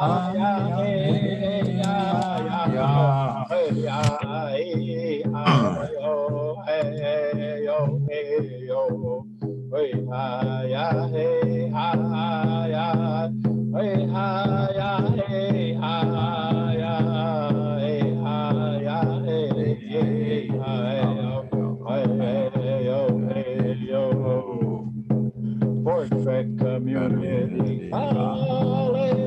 Fort Beck Community College,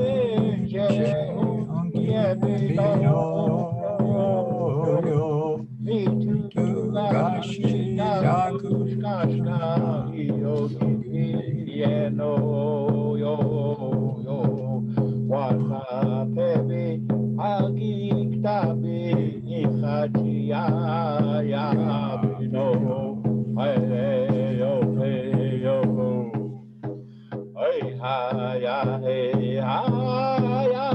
me too, gashi, dagush, kashka, yogi, no, yo, wata, pebi, agi, ktabi, ichachi, ya, no, hey, yo, hey, ha, ya, hey, ha, ya,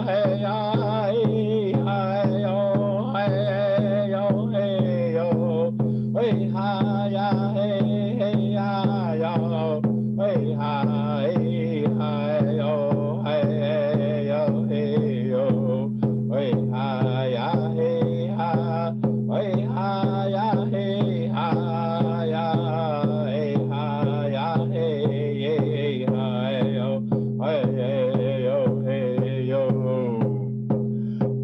hey, ya, hey, ha, yo, hey, yo, hey, yo, hey, ha, ya, hey, ya, yo, hey, ha, yo, hey, yo, hey, yo, hey, ha, ya, hey, ha, hey, ha, ya, hey, ha, ya, hey, ha, ya, hey,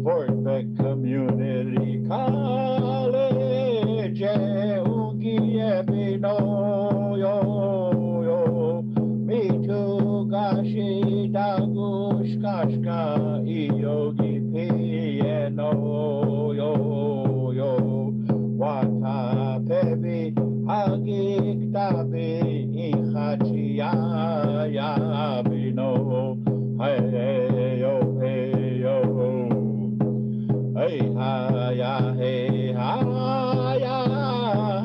Fort Beck Community College, no, yo, me too, gashi, dagush, kashka, yogi, no, yo, wata, pebi, agi, ktabi, ichachi, ya, no, hey, yo, hey, ha, ya, hey, ha, ya,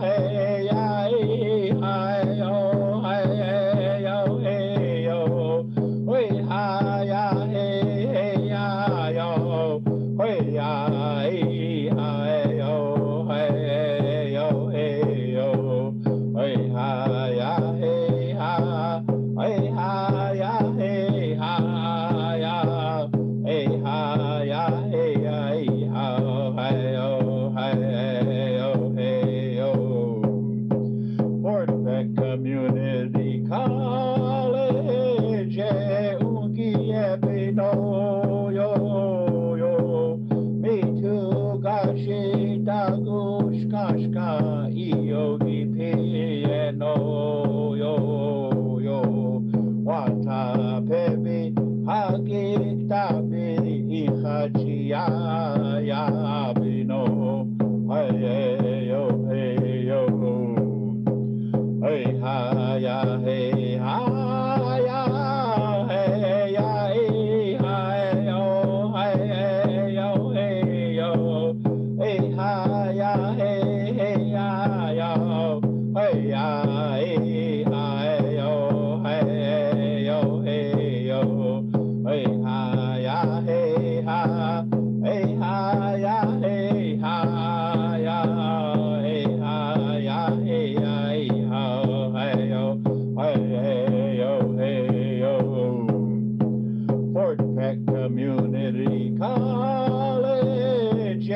hey, ya, hey, ha, yo, hey, yo, hey, yo, hey, ha, ya, hey, ya, yo, hey, ya, hey, ha, yo, hey, yo, hey, yo, hey, ha, ya, hey, ha, hey, ha, ya, hey, ha, ya, hey, ha, ya, hey, ha, hey, yo, hey, yo. Fort Beck Community College, no, yo, me too, gashi, dagush, kashka, yogi, no, yo, wata, pebi, hagi, ktabi, ichachi, ya, no, hey, yo, hey, ha, ya, hey, ha, ya, hey, ya, hey, ha, yo, hey, yo, hey, yo, hey, ha, ya, hey, ya, yo, hey, ya, hey, ha, yo, hey, yo, hey, yo, hey, ha, ya, hey, ha, hey, ha, ya, hey, ha, ya, hey, ha, ya, hey, ha, hey, yo, Fort Beck Community College,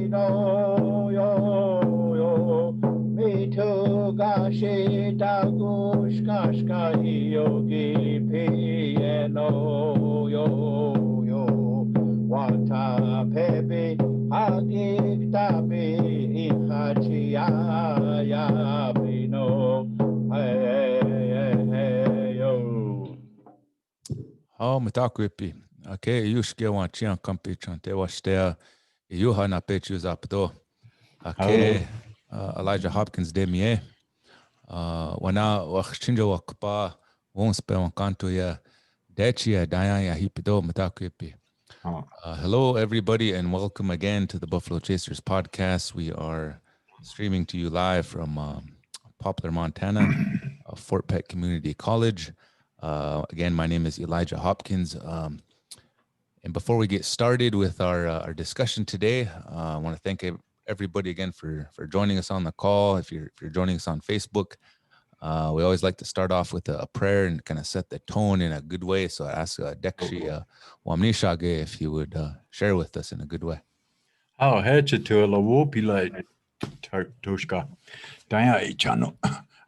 no, yo, me too, gashi, dagush, kashka, yogi, no, yo, wata, pebi, hagi, ktabi, ichachi, ya, no, hey, yo. Oh, mitakuipi. Okay, yushke wan chian kampi chante washtea. Yuha na pechu zapdo. Okay, Elijah Hopkins demie. Wana wachinjo wakpa wonspe wankanto ya dechi ya dayan ya hipido mitakuipi. Hello, everybody, and welcome again to the Buffalo Chasers podcast. We are streaming to you live from Poplar, Montana, Fort Peck Community College. Again, my name is Elijah Hopkins. And before we get started with our discussion today, I want to thank everybody again for joining us on the call. If you're joining us on Facebook, We always like to start off with a prayer and kind of set the tone in a good way. So I ask Dekshi Wamnishage if you would share with us in a good way. How hecha to a lawopila toshka. Daya ichano.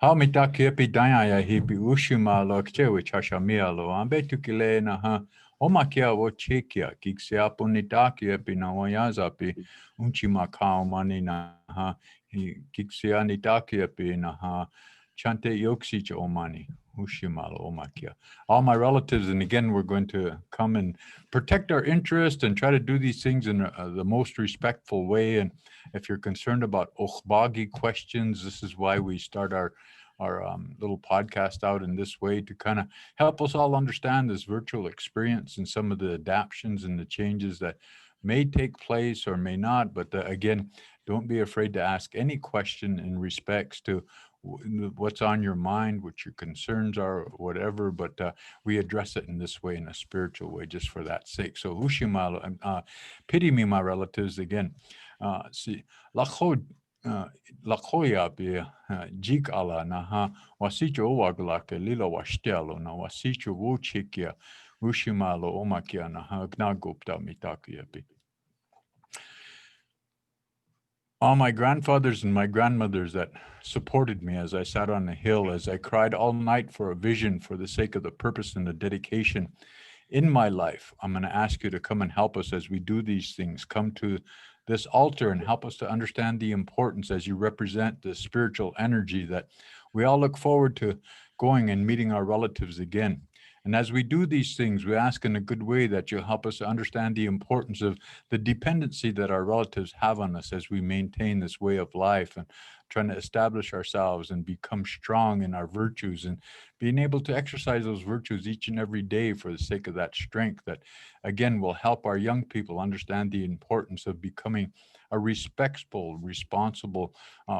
How mitakepi daya hipi ushima lokche which hashamia lo ambetukile na ha. Omakia wo chekia kiksiapo nitakia pinawayazapi unchima kao mani na ha. Kiksia nitakia pina chante yoksich omani. Ushimalo omakia. All my relatives, and again, we're going to come and protect our interest and try to do these things in the most respectful way. And if you're concerned about ochbagi questions, this is why we start our little podcast out in this way to kind of help us all understand this virtual experience and some of the adaptions and the changes that may take place or may not. But again, don't be afraid to ask any question in respects to what's on your mind, what your concerns are, whatever, but we address it in this way, in a spiritual way, just for that sake. So Ushima, pity me, my relatives, again. See, Lakoya be jik ala na ha wasicho waglake lila washtelo na wasicho wuchikia Ushimalo omakia na ha gnagupta mitakia be. All my grandfathers and my grandmothers that supported me as I sat on the hill, as I cried all night for a vision for the sake of the purpose and the dedication in my life, I'm going to ask you to come and help us as we do these things. Come to this altar and help us to understand the importance as you represent the spiritual energy that we all look forward to going and meeting our relatives again. And as we do these things, we ask in a good way that you'll help us to understand the importance of the dependency that our relatives have on us as we maintain this way of life and trying to establish ourselves and become strong in our virtues and being able to exercise those virtues each and every day for the sake of that strength that, again, will help our young people understand the importance of becoming a respectful, responsible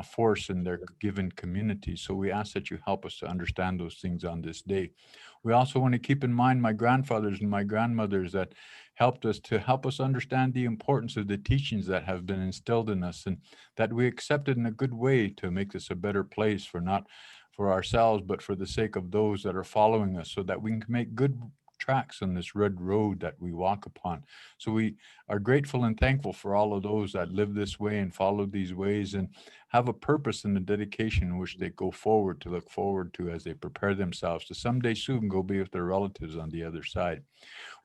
force in their given community. So we ask that you help us to understand those things on this day. We also want to keep in mind my grandfathers and my grandmothers that helped us to help us understand the importance of the teachings that have been instilled in us and that we accepted in a good way to make this a better place for not for ourselves, but for the sake of those that are following us so that we can make good tracks on this red road that we walk upon. So we are grateful and thankful for all of those that live this way and follow these ways and have a purpose in the dedication in which they go forward to look forward to as they prepare themselves to someday soon go be with their relatives on the other side.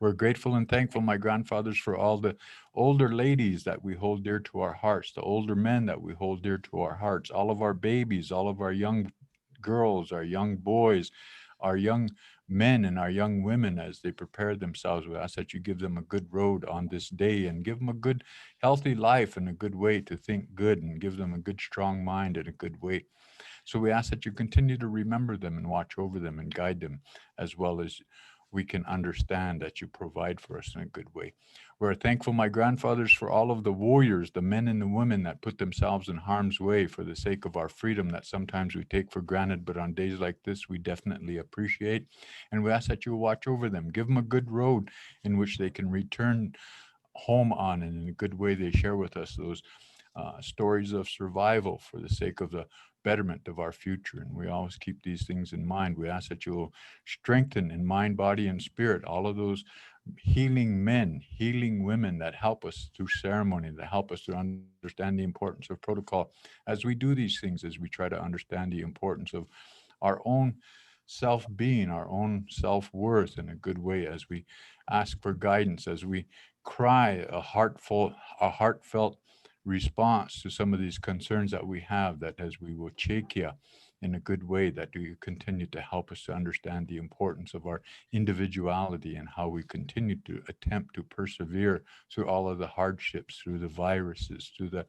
We're grateful and thankful, my grandfathers, for all the older ladies that we hold dear to our hearts, the older men that we hold dear to our hearts, all of our babies, all of our young girls, our young boys, our young men and our young women as they prepare themselves. We ask that you give them a good road on this day and give them a good, healthy life and a good way to think good and give them a good, strong mind and a good way. So we ask that you continue to remember them and watch over them and guide them as well as we can understand that you provide for us in a good way. We're thankful, my grandfathers, for all of the warriors, the men and the women that put themselves in harm's way for the sake of our freedom that sometimes we take for granted, but on days like this, we definitely appreciate. And we ask that you watch over them, give them a good road in which they can return home on, and in a good way they share with us those stories of survival for the sake of the betterment of our future. And we always keep these things in mind. We ask that you'll strengthen in mind, body, and spirit all of those healing men, healing women that help us through ceremony, that help us to understand the importance of protocol as we do these things, as we try to understand the importance of our own self-being, our own self-worth in a good way, as we ask for guidance, as we cry a heartfelt response to some of these concerns that we have, that as we will chekia in a good way, that you continue to help us to understand the importance of our individuality and how we continue to attempt to persevere through all of the hardships, through the viruses, through the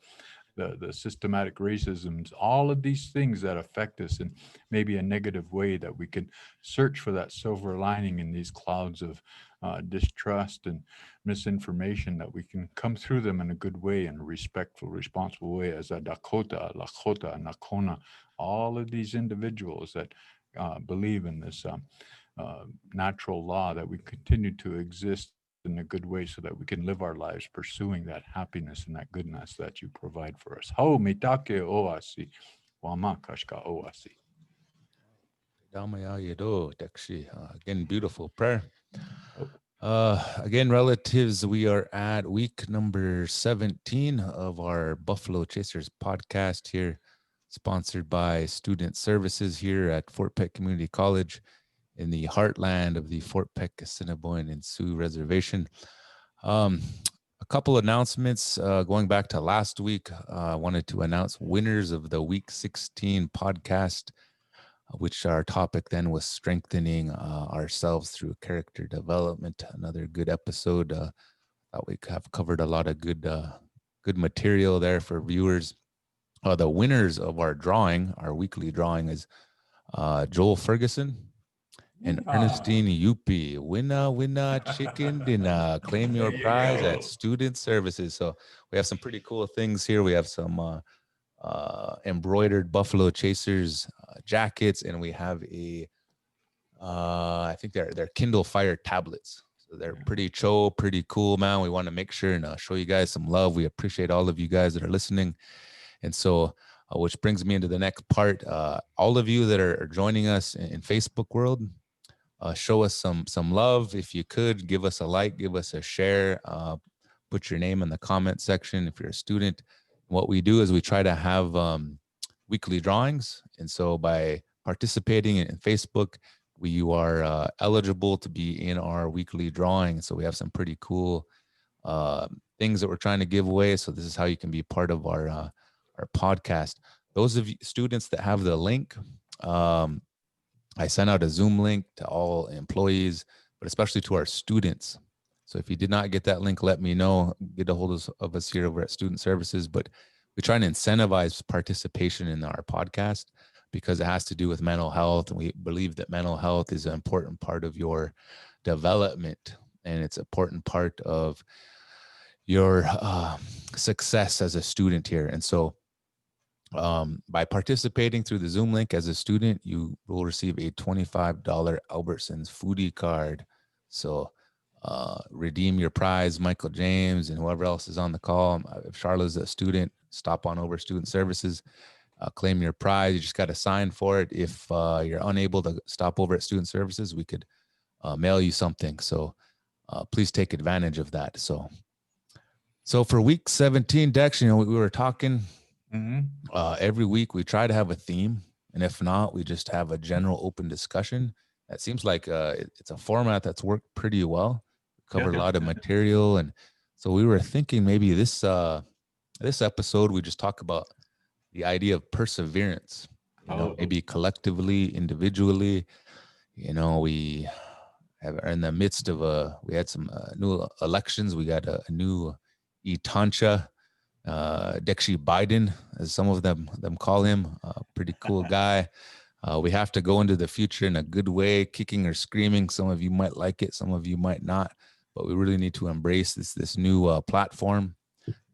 systematic racisms, all of these things that affect us in maybe a negative way, that we can search for that silver lining in these clouds of distrust and misinformation, that we can come through them in a good way, in a respectful, responsible way, as a Dakota, Lakota, Nakona, all of these individuals that believe in this natural law, that we continue to exist in a good way so that we can live our lives pursuing that happiness and that goodness that you provide for us. Ho mitake oasi, wama kashka oasi. Again, beautiful prayer. Again, relatives, we are at week number 17 of our Buffalo Chasers podcast here, sponsored by Student Services here at Fort Peck Community College in the heartland of the Fort Peck, Assiniboine, and Sioux Reservation. A couple announcements going back to last week. I wanted to announce winners of the week 16 podcast, which our topic then was strengthening ourselves through character development. Another good episode. Thought we have covered a lot of good material there for viewers. The winners of our drawing, our weekly drawing, is Joel Ferguson and Ernestine Yupi. Winner, chicken dinner. Claim your prize at Student Services. So we have some pretty cool things here. We have some embroidered Buffalo Chasers jackets, and we have a I think they're Kindle Fire tablets. So they're pretty cool, man. We want to make sure and show you guys some love. We appreciate all of you guys that are listening. And so which brings me into the next part. All of you that are joining us in Facebook world, show us some love. If you could, give us a like, give us a share, put your name in the comment section if you're a student. What we do is we try to have weekly drawings. And so by participating in Facebook, you are eligible to be in our weekly drawing. So we have some pretty cool things that we're trying to give away. So this is how you can be part of our podcast. Those of you students that have the link, I sent out a Zoom link to all employees, but especially to our students. So if you did not get that link, let me know. Get a hold of us here over at Student Services. But we try to incentivize participation in our podcast because it has to do with mental health. And we believe that mental health is an important part of your development. And it's an important part of your success as a student here. And so by participating through the Zoom link as a student, you will receive a $25 Albertsons foodie card. So redeem your prize, Michael James and whoever else is on the call. If Charlotte's a student, stop on over Student Services, claim your prize. You just got to sign for it. If you're unable to stop over at Student Services, we could mail you something. So please take advantage of that. So for week 17, Dex, we were talking. Every week we try to have a theme, and if not, we just have a general open discussion. That seems like it's a format that's worked pretty well. We covered a lot of material, and so we were thinking maybe this episode we just talk about the idea of perseverance. Maybe collectively, individually. We are in the midst of we had some new elections. We got a new Itancha. Dexy Biden, as some of them call him, pretty cool guy. We have to go into the future in a good way, kicking or screaming. Some of you might like it, some of you might not, but we really need to embrace this new platform,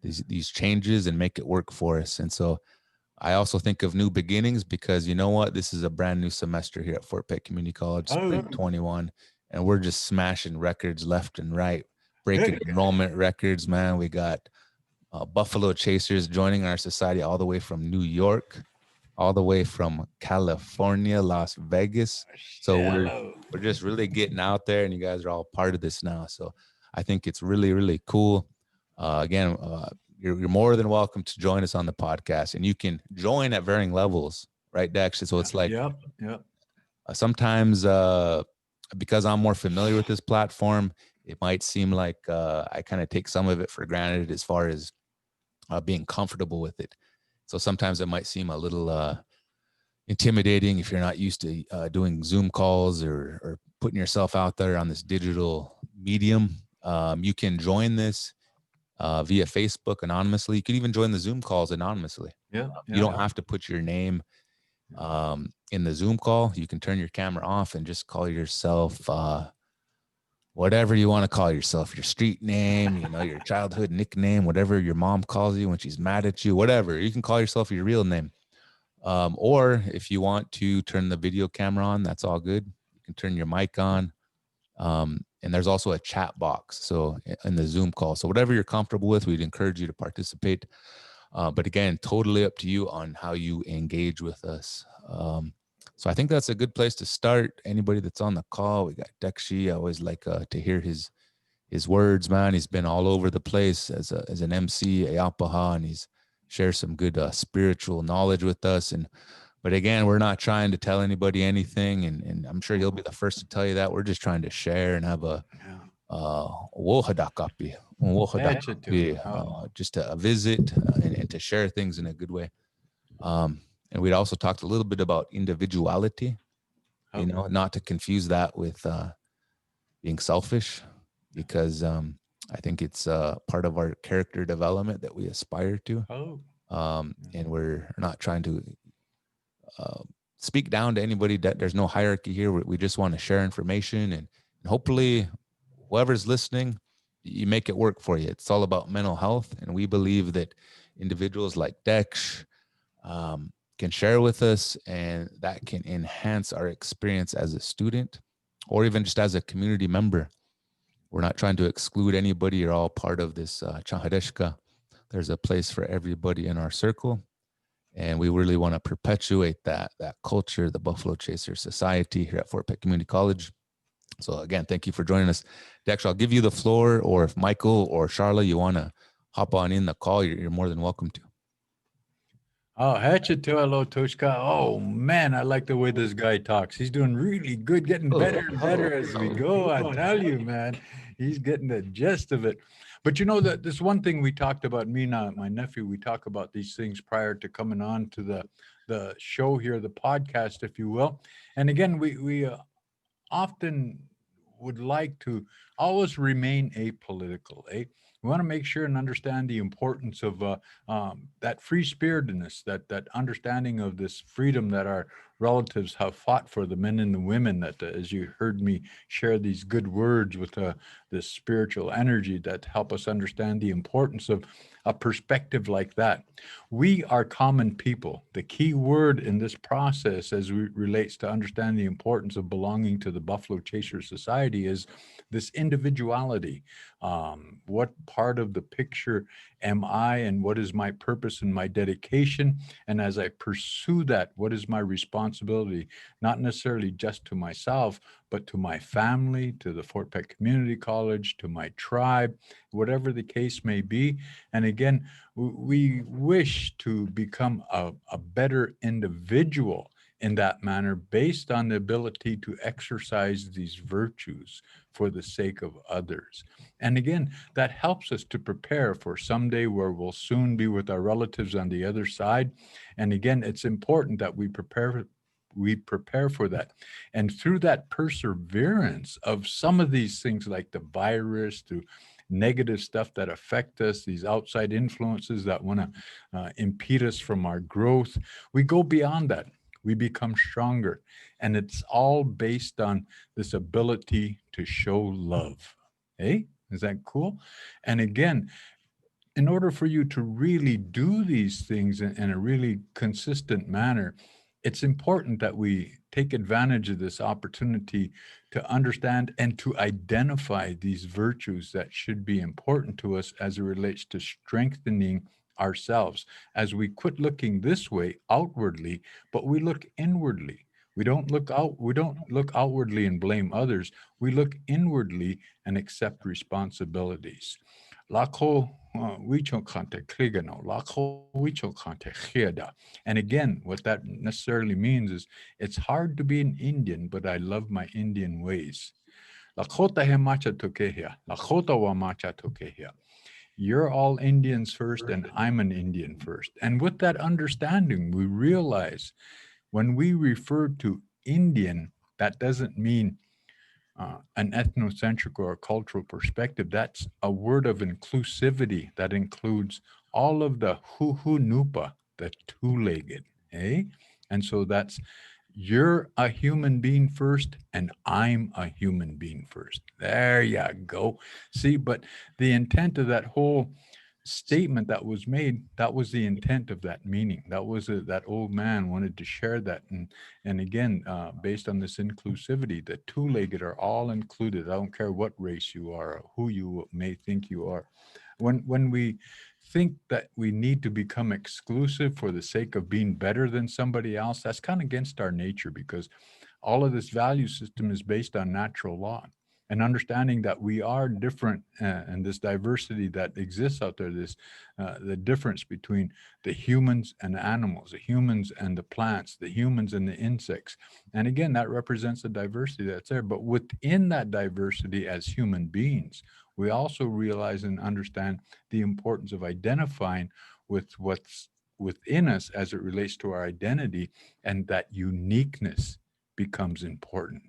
these changes, and make it work for us. And so I also think of new beginnings because you know what? This is a brand new semester here at Fort Peck Community College, Spring 21, and we're just smashing records left and right, breaking enrollment records, man. We got Buffalo Chasers joining our society all the way from New York, all the way from California, Las Vegas. So we're just really getting out there, and you guys are all part of this now. So I think it's really, really cool. Again, you're more than welcome to join us on the podcast, and you can join at varying levels, right, Dex? So it's like, sometimes because I'm more familiar with this platform, it might seem like I kind of take some of it for granted as far as being comfortable with it. So sometimes it might seem a little intimidating if you're not used to doing Zoom calls or putting yourself out there on this digital medium. You can join this via Facebook anonymously. You can even join the Zoom calls anonymously. You don't have to put your name in the Zoom call. You can turn your camera off and just call yourself whatever you want to call yourself, your street name, your childhood nickname, whatever your mom calls you when she's mad at you, whatever. You can call yourself your real name. Or if you want to turn the video camera on, that's all good. You can turn your mic on. And there's also a chat box. So in the Zoom call, so whatever you're comfortable with, we'd encourage you to participate. But again, totally up to you on how you engage with us. So I think that's a good place to start. Anybody that's on the call, we got Dekshi. I always like to hear his words, man. He's been all over the place as an MC, Ayapaha, and he's shared some good spiritual knowledge with us. But again, we're not trying to tell anybody anything, and I'm sure he'll be the first to tell you that. We're just trying to share and have a wohadakapi, just a visit and to share things in a good way. And we'd also talked a little bit about individuality, you know, not to confuse that with being selfish, because I think it's part of our character development that we aspire to. And we're not trying to speak down to anybody. That there's no hierarchy here. We just want to share information, and hopefully whoever's listening, you make it work for you. It's all about mental health, and we believe that individuals like Deksh can share with us, and that can enhance our experience as a student or even just as a community member. We're not trying to exclude anybody. You're all part of this Chahadeshka. There's a place for everybody in our circle, and we really want to perpetuate that culture, the Buffalo Chaser Society here at Fort Pitt Community College. So again, thank you for joining us. Dex, I'll give you the floor, or if Michael or Charla, you want to hop on in the call, you're more than welcome to. Oh, hello, Toshka. Oh, man, I like the way this guy talks. He's doing really good, getting better and better as we go. I tell you, man, he's getting the gist of it. But you know, that this one thing we talked about, me and my nephew, we talk about these things prior to coming on to the show here, the podcast, if you will. And again, we often would like to always remain apolitical, eh? We want to make sure and understand the importance of that free-spiritedness, that understanding of this freedom that our relatives have fought for, the men and the women, that as you heard me share these good words with this spiritual energy that help us understand the importance of a perspective like that. We are common people. The key word in this process as it relates to understanding the importance of belonging to the Buffalo Chaser Society is this individuality. What part of the picture am I, and what is my purpose and my dedication? And as I pursue that, what is my responsibility, not necessarily just to myself, but to my family, to the Fort Pitt Community College, to my tribe, whatever the case may be. And again, we wish to become a better individual in that manner, based on the ability to exercise these virtues for the sake of others. And again, that helps us to prepare for someday where we'll soon be with our relatives on the other side. And again, it's important that we prepare for that. And through that perseverance of some of these things, like the virus, through negative stuff that affect us, these outside influences that want to impede us from our growth, we go beyond that. We become stronger. And it's all based on this ability to show love. Hey, is that cool? And again, in order for you to really do these things in a really consistent manner, it's important that we take advantage of this opportunity to understand and to identify these virtues that should be important to us as it relates to strengthening ourselves, as we quit looking this way outwardly, but we look inwardly. We don't look outwardly and blame others. We look inwardly and accept responsibilities. And again, what that necessarily means is it's hard to be an Indian, but I love my Indian ways. You're all Indians first, and I'm an Indian first. And with that understanding, we realize when we refer to Indian, that doesn't mean an ethnocentric or a cultural perspective. That's a word of inclusivity that includes all of the Huhu Nupa, the two-legged, eh? And so that's, you're a human being first, and I'm a human being first. There you go. See, but the intent of that whole statement that was made, that was the intent of that meaning. That was that old man wanted to share that. And again, based on this inclusivity, the two-legged are all included. I don't care what race you are or who you may think you are. When we think that we need to become exclusive for the sake of being better than somebody else, that's kind of against our nature, because all of this value system is based on natural law. And understanding that we are different, and this diversity that exists out there, this the difference between the humans and the animals, the humans and the plants, the humans and the insects. And again, that represents the diversity that's there. But within that diversity as human beings, we also realize and understand the importance of identifying with what's within us as it relates to our identity, and that uniqueness becomes important.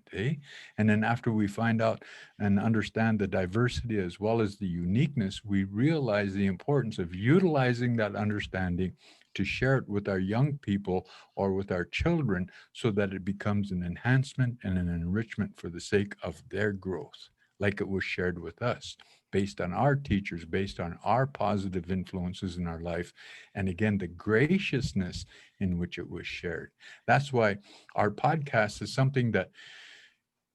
And then after we find out and understand the diversity as well as the uniqueness, we realize the importance of utilizing that understanding to share it with our young people or with our children, so that it becomes an enhancement and an enrichment for the sake of their growth, like it was shared with us, based on our teachers, based on our positive influences in our life, and again, the graciousness in which it was shared. That's why our podcast is something that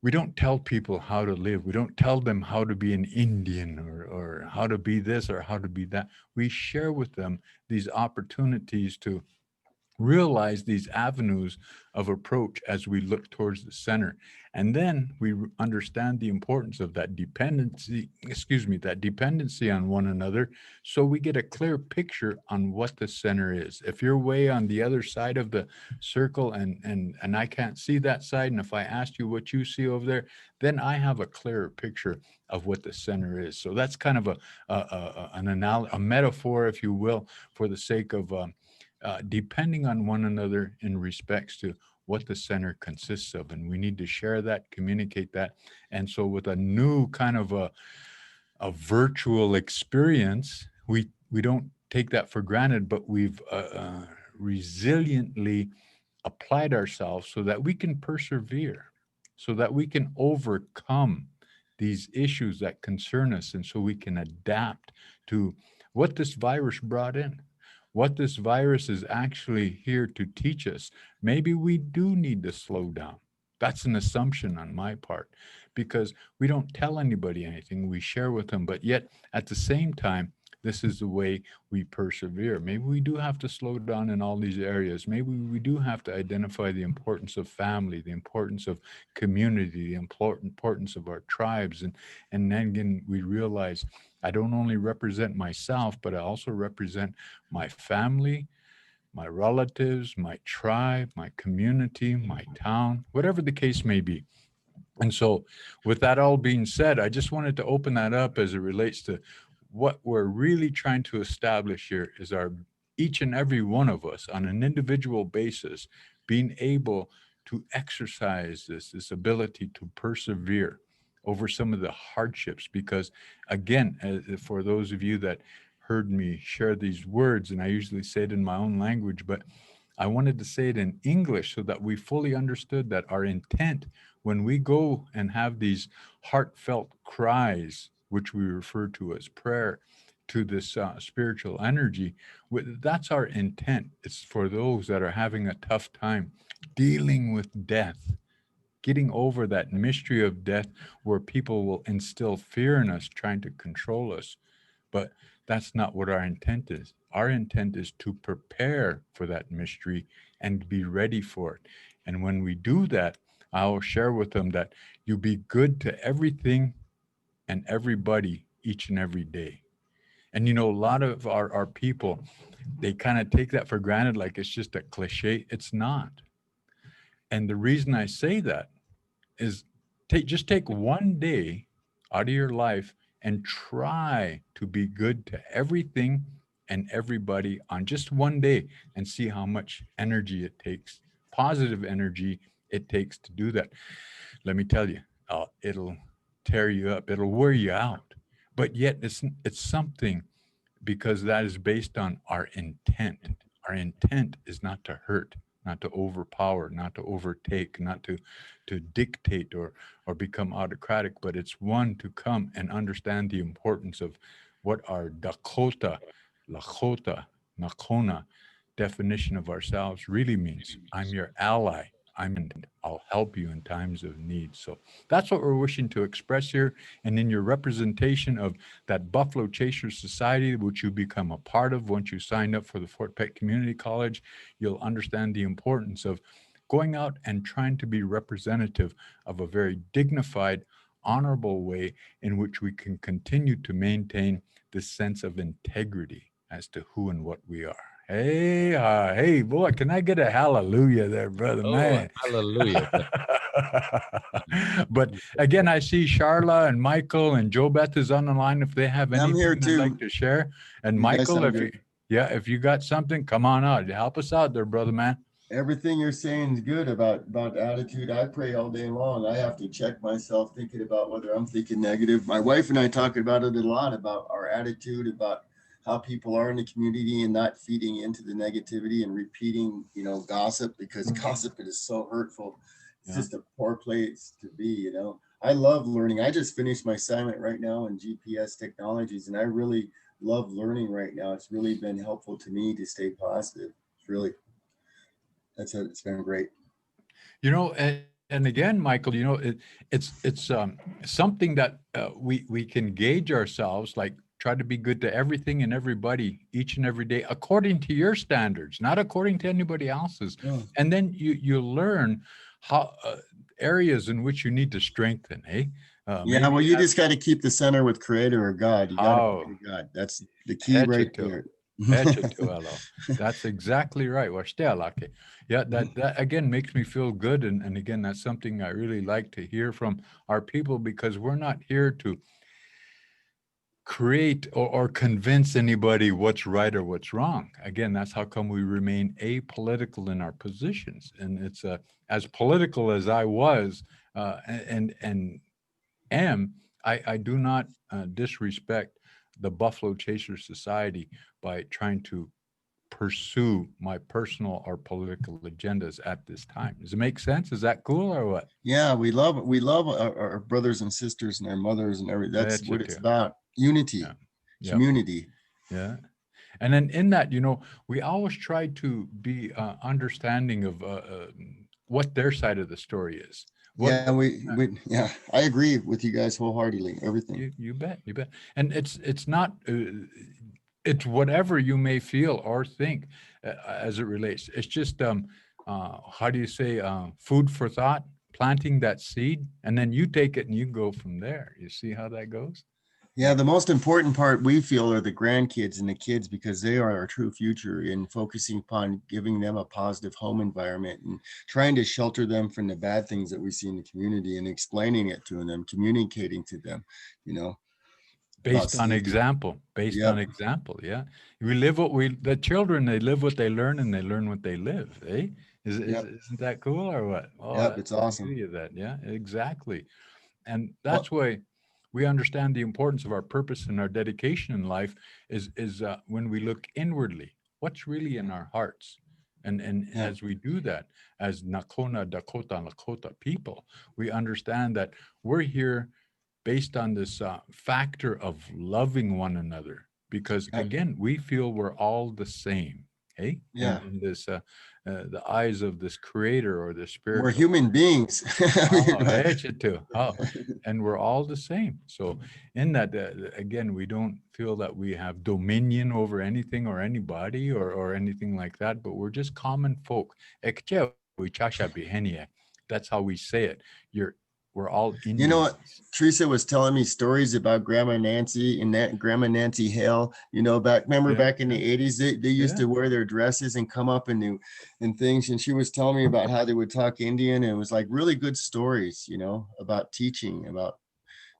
we don't tell people how to live. We don't tell them how to be an Indian, or how to be this or how to be that. We share with them these opportunities to realize these avenues of approach as we look towards the center. And then we understand the importance of that dependency, that dependency on one another, so we get a clear picture on what the center is. If you're way on the other side of the circle, and I can't see that side, and if I asked you what you see over there, then I have a clearer picture of what the center is. So that's kind of a metaphor, if you will, for the sake of depending on one another in respects to what the center consists of. And we need to share that, communicate that. And so with a new kind of a virtual experience, we don't take that for granted, but we've resiliently applied ourselves so that we can persevere, so that we can overcome these issues that concern us, and so we can adapt to what this virus brought in. What this virus is actually here to teach us. Maybe we do need to slow down. That's an assumption on my part, because we don't tell anybody anything. We share with them, but yet at the same time, this is the way we persevere. Maybe we do have to slow down in all these areas. Maybe we do have to identify the importance of family, the importance of community, the importance of our tribes. And then again, we realize I don't only represent myself, but I also represent my family, my relatives, my tribe, my community, my town, whatever the case may be. And so with that all being said, I just wanted to open that up as it relates to what we're really trying to establish here is each and every one of us on an individual basis being able to exercise this ability to persevere over some of the hardships. Because again, for those of you that heard me share these words, and I usually say it in my own language, but I wanted to say it in English so that we fully understood that our intent when we go and have these heartfelt cries, which we refer to as prayer, to this spiritual energy, that's our intent. It's for those that are having a tough time dealing with death, getting over that mystery of death, where people will instill fear in us, trying to control us. But that's not what our intent is. Our intent is to prepare for that mystery and be ready for it. And when we do that, I'll share with them that you be good to everything and everybody each and every day. And a lot of our people, they kind of take that for granted, like it's just a cliche. It's not. And the reason I say that is just take one day out of your life and try to be good to everything and everybody on just one day, and see how much energy it takes, positive energy it takes to do that. Let me tell you, it'll tear you up, it'll wear you out, but yet it's something, because that is based on our intent. Our intent is not to hurt, not to overpower, not to overtake, not to dictate or become autocratic, but it's one to come and understand the importance of what our Lakota, Nakona definition of ourselves really means. I'm your ally. I'll help you in times of need. So that's what we're wishing to express here. And in your representation of that Buffalo Chasers Society, which you become a part of once you sign up for the Fort Peck Community College, you'll understand the importance of going out and trying to be representative of a very dignified, honorable way in which we can continue to maintain this sense of integrity as to who and what we are. Hey, hey, boy, can I get a hallelujah there, brother, man? Hallelujah. But again, I see Charla and Michael and Joe Beth is on the line if they have I'm anything here they'd too. like to share. And You guys Michael, sound if you, good. if you got something, come on out. Help us out there, brother, man. Everything you're saying is good about attitude. I pray all day long. I have to check myself thinking about whether I'm thinking negative. My wife and I talking about it a lot, about our attitude, about how people are in the community and not feeding into the negativity and repeating, gossip, because gossip is so hurtful. It's just a poor place to be, I love learning. I just finished my assignment right now in GPS technologies, and I really love learning right now. It's really been helpful to me to stay positive. It's been great. And again, Michael, it's something that we can gauge ourselves, like try to be good to everything and everybody each and every day, according to your standards, not according to anybody else's. Yeah. And then you learn how areas in which you need to strengthen. Well, you just got to keep the center with Creator or God. You got to pray to God. That's the key right there. That's exactly right. Yeah, that again makes me feel good. And again, that's something I really like to hear from our people, because we're not here to create or convince anybody what's right or what's wrong. Again, that's how come we remain apolitical in our positions. And it's as political as I was and am, I do not disrespect the Buffalo Chasers Society by trying to pursue my personal or political agendas at this time. Does it make sense? Is that cool or what? Yeah, we love our brothers and sisters and our mothers and everything. That's what it's about. Unity, community. Yeah. And then in that, we always try to be understanding of what their side of the story is. I agree with you guys wholeheartedly. Everything. You bet. And it's not, it's whatever you may feel or think as it relates. It's just, how do you say, food for thought, planting that seed, and then you take it and you go from there. You see how that goes? Yeah, the most important part we feel are the grandkids and the kids, because they are our true future, and focusing upon giving them a positive home environment and trying to shelter them from the bad things that we see in the community and explaining it to them, communicating to them, Based on example. Yeah. The children, they live what they learn and they learn what they live. Isn't that cool or what? It's awesome. That. Yeah, exactly. And that's why we understand the importance of our purpose and our dedication in life is when we look inwardly, what's really in our hearts. And as we do that, as Nakona Dakota Lakota people, we understand that we're here based on this factor of loving one another, because again, we feel we're all the same. In this the eyes of this creator or the spirit. We're human beings. And we're all the same. So in that, again, we don't feel that we have dominion over anything or anybody or anything like that, but we're just common folk. That's how we say it. We're all Indians. You know what? Teresa was telling me stories about Grandma Nancy and Grandma Nancy Hale. Back in the 80s, they used to wear their dresses and come up and things. And she was telling me about how they would talk Indian, and it was like really good stories, about teaching.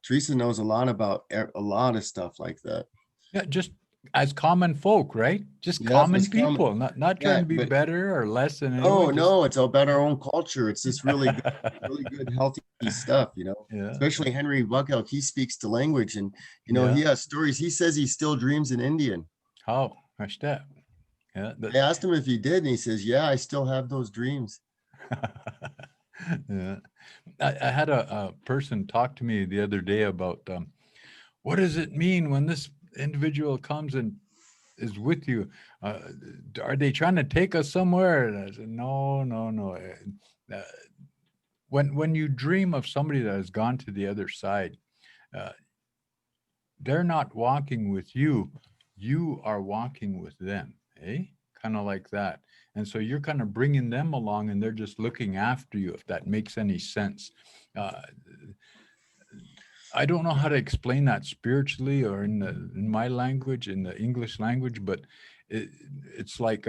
Teresa knows a lot about a lot of stuff like that. Yeah, just as common folk, right? Just common people, not trying to be better or less than anyone. No, it's about our own culture. It's just really good, healthy stuff, Especially Henry Buckelk, he speaks the language, and he has stories. He says he still dreams in Indian. Oh, gosh, that. Yeah. I asked him if he did, and he says, "Yeah, I still have those dreams." Yeah, I had a person talk to me the other day about what does it mean when this individual comes and is with you? Are they trying to take us somewhere? And I said, no. when you dream of somebody that has gone to the other side, they're not walking with you. You are walking with them, eh? Kind of like that. And so you're kind of bringing them along and they're just looking after you, if that makes any sense. I don't know how to explain that spiritually or in my language, in the English language, but it's like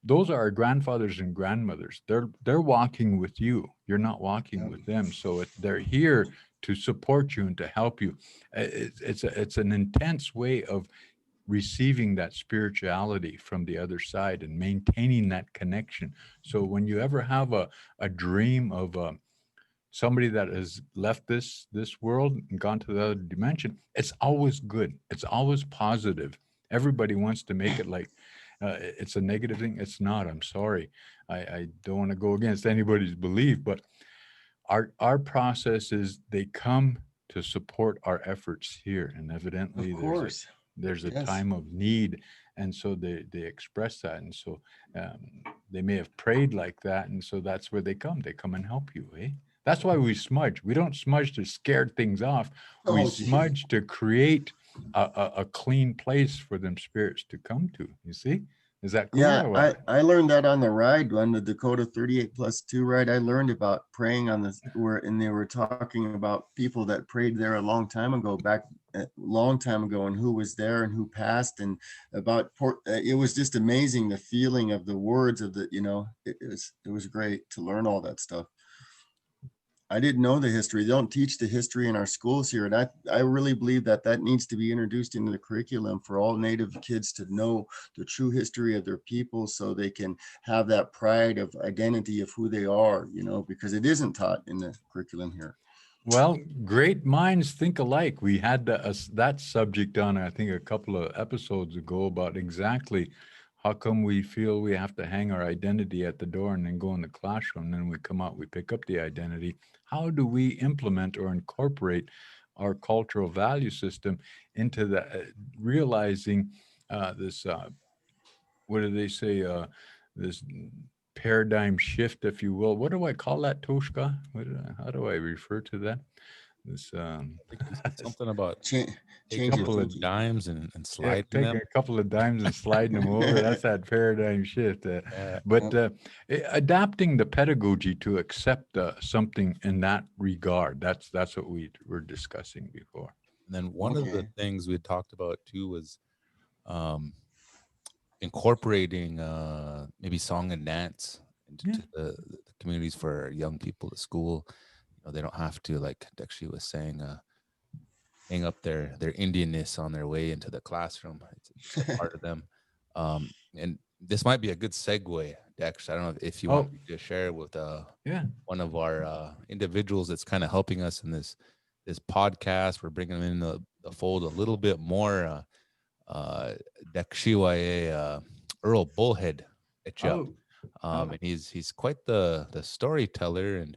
those are our grandfathers and grandmothers. They're walking with you. You're not walking with them. So they're here to support you and to help you. It's an intense way of receiving that spirituality from the other side and maintaining that connection. So when you ever have a dream of somebody that has left this world and gone to the other dimension, it's always good. It's always positive. Everybody wants to make it like it's a negative thing. It's not. I'm sorry. I don't want to go against anybody's belief, but our process is they come to support our efforts here, and evidently Of course. there's a Yes. time of need, and so they express that, and so they may have prayed like that, and so that's where they come and help you, eh? That's why we smudge. We don't smudge to scare things off. We Oh, geez. smudge to create a clean place for them spirits to come to. You see? Is that clear? Yeah, or what? I learned that on the ride, on the Dakota 38+2 ride. I learned about praying on this, and they were talking about people that prayed there a long time ago, and who was there and who passed, and about it was just amazing, the feeling of the words of the, it was great to learn all that stuff. I didn't know the history. They don't teach the history in our schools here. And I really believe that needs to be introduced into the curriculum for all Native kids to know the true history of their people, so they can have that pride of identity of who they are, because it isn't taught in the curriculum here. Well, great minds think alike. We had that subject on, I think, a couple of episodes ago about exactly how come we feel we have to hang our identity at the door and then go in the classroom. And then we come out, we pick up the identity. How do we implement or incorporate our cultural value system into the realizing this, what do they say, this paradigm shift, if you will. What do I call that, Toshka? How do I refer to that? This Something about Change taking a your couple of thinking. dimes and sliding taking them. a couple of dimes and sliding them over. That's that paradigm shift. But adapting the pedagogy to accept something in that regard. That's what we were discussing before. And then one of the Okay. things we talked about too was incorporating maybe song and dance into the communities for young people at school. They don't have to, like Dakshi was saying, hang up their Indianness on their way into the classroom. It's a part of them. And this might be a good segue, Dex. I don't know if you want to share with one of our individuals that's kind of helping us in this podcast. We're bringing them in the fold a little bit more. Dakshiwaye Earl Bullhead Etchup. And he's quite the storyteller, and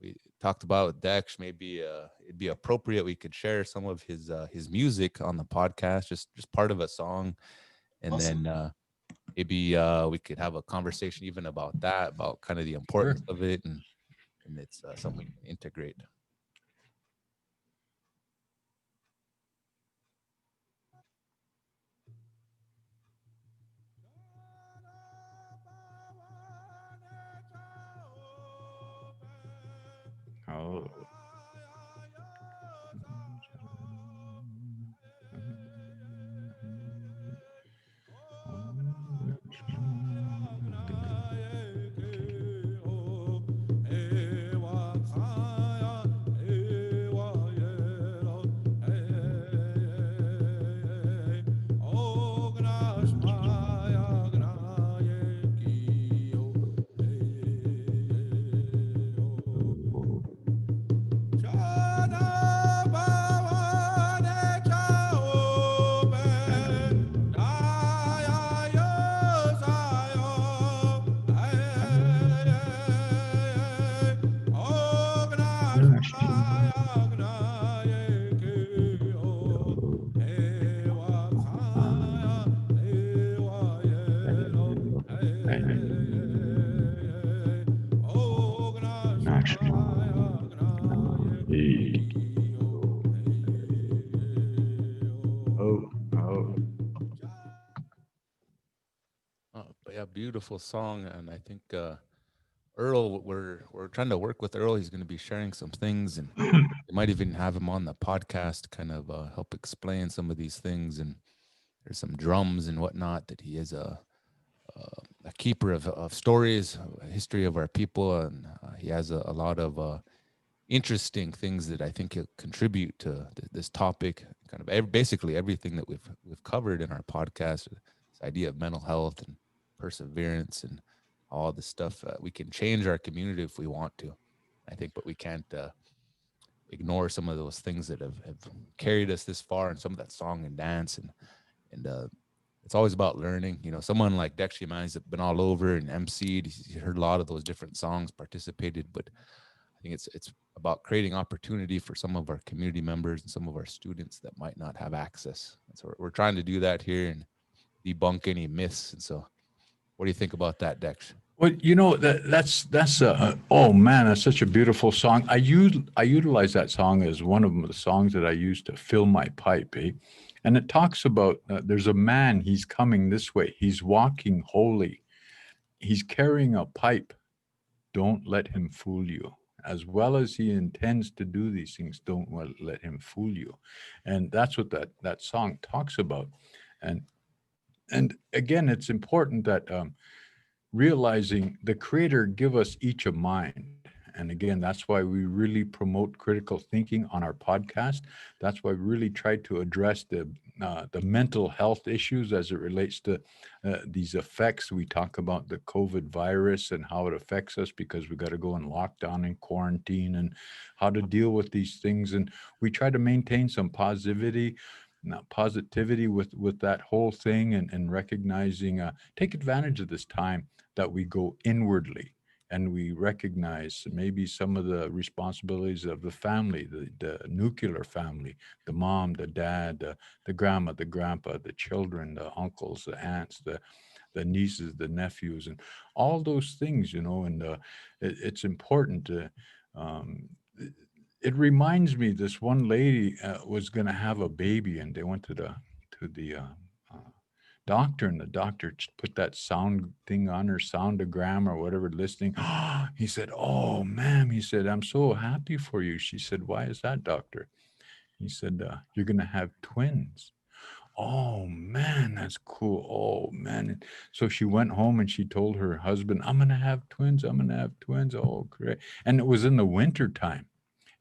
we talked about Dex. Maybe it'd be appropriate we could share some of his music on the podcast, just part of a song, and Awesome. then maybe we could have a conversation even about that, about kind of the importance of it, and it's something we can integrate. But yeah, beautiful song, and I think Earl, we're trying to work with Earl. He's going to be sharing some things, and we might even have him on the podcast, kind of help explain some of these things. And there's some drums and whatnot that he is a keeper of stories, a history of our people, and he has a lot of interesting things that I think he'll contribute to this topic. Kind of basically everything that we've covered in our podcast, this idea of mental health and perseverance and all this stuff. We can change our community if we want to, I think, but we can't ignore some of those things that have carried us this far, and some of that song and dance and it's always about learning. You know, someone like Dexter Man's been all over and emceed. He's heard a lot of those different songs, participated, but I think it's about creating opportunity for some of our community members and some of our students that might not have access. And so we're trying to do that here and debunk any myths. And so, what do you think about that, Dex? Well, that's oh man, that's such a beautiful song. I utilize that song as one of the songs that I use to fill my pipe, eh? And it talks about there's a man, he's coming this way. He's walking holy. He's carrying a pipe. Don't let him fool you. As well as he intends to do these things, don't let him fool you. And that's what that song talks about. And again, it's important that realizing the Creator give us each a mind. And again, that's why we really promote critical thinking on our podcast. That's why we really try to address the mental health issues as it relates to these effects. We talk about the COVID virus and how it affects us because we got to go in lockdown and quarantine and how to deal with these things. And we try to maintain some positivity with that whole thing and recognizing, take advantage of this time that we go inwardly and we recognize maybe some of the responsibilities of the family, the nuclear family, the mom, the dad, the grandma, the grandpa, the children, the uncles, the aunts, the nieces, the nephews, and all those things, and it's important to, it reminds me, this one lady was going to have a baby and they went to the doctor, and the doctor put that sound thing on her, soundogram or whatever, listening. He said, "Oh, ma'am," he said, "I'm so happy for you." She said, "Why is that, doctor?" He said, "You're going to have twins." Oh man, that's cool. Oh man. So she went home and she told her husband, "I'm going to have twins. I'm going to have twins." Oh, great. And it was in the winter time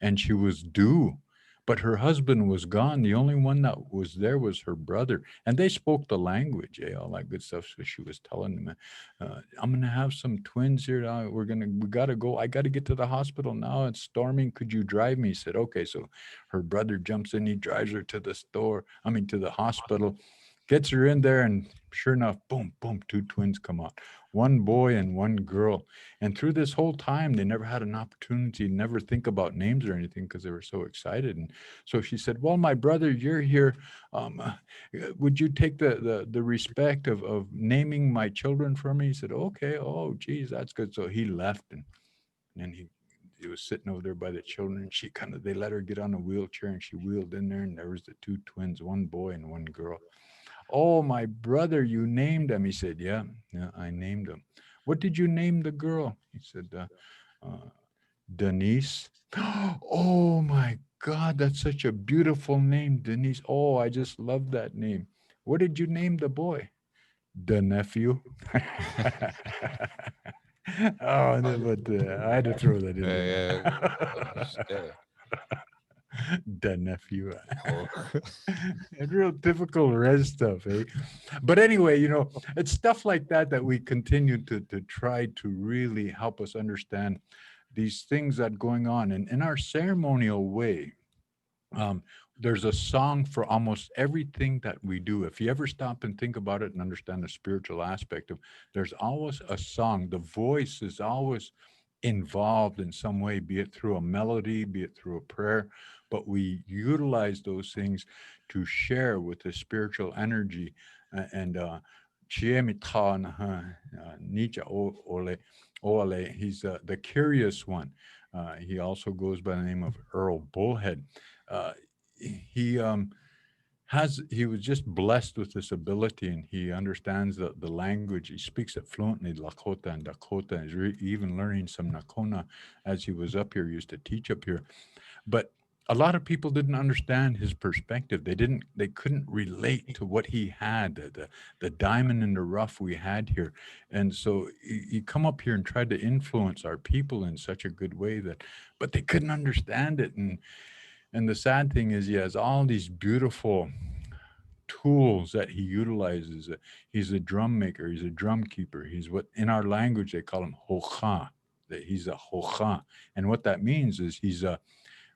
and she was due, but her husband was gone. The only one that was there was her brother, and they spoke the language, all that good stuff. So she was telling him, "I'm gonna have some twins here. We gotta go. I gotta get to the hospital now. It's storming. Could you drive me?" He said, "Okay." So her brother jumps in. He drives her to the hospital, gets her in there, and sure enough, boom, boom, two twins come out, one boy and one girl. And through this whole time, they never had an opportunity, never think about names or anything because they were so excited. And so she said, "Well, my brother, you're here. Would you take the respect of naming my children for me?" He said, "Okay. Oh, geez, that's good." So he left, and then he was sitting over there by the children. And they let her get on a wheelchair, and she wheeled in there, and there was the two twins, one boy and one girl. "Oh, my brother, you named them." He said, yeah, I named them." "What did you name the girl?" He said, "Denise." "Oh my God, that's such a beautiful name, Denise. Oh, I just love that name." "What did you name the boy?" "The nephew." Oh, but I had to throw that in there. The nephew. Oh. And real typical res stuff, eh? But anyway, it's stuff like that we continue to try to really help us understand these things that going on. And in our ceremonial way, there's a song for almost everything that we do. If you ever stop and think about it and understand the spiritual aspect of, there's always a song. The voice is always involved in some way, be it through a melody, be it through a prayer, but we utilize those things to share with the spiritual energy. And Nietzsche Ole, he's the curious one. He also goes by the name of Earl Bullhead. He he was just blessed with this ability, and he understands the language. He speaks it fluently, Lakota and Dakota. He's even learning some Nakona as he was up here. He used to teach up here. But a lot of people didn't understand his perspective. They couldn't relate to what he had, the diamond in the rough we had here. And so he come up here and tried to influence our people in such a good way but they couldn't understand it. And the sad thing is he has all these beautiful tools that he utilizes. He's a drum maker, he's a drum keeper. He's what in our language they call him hocha, that he's a hocha. And what that means is he's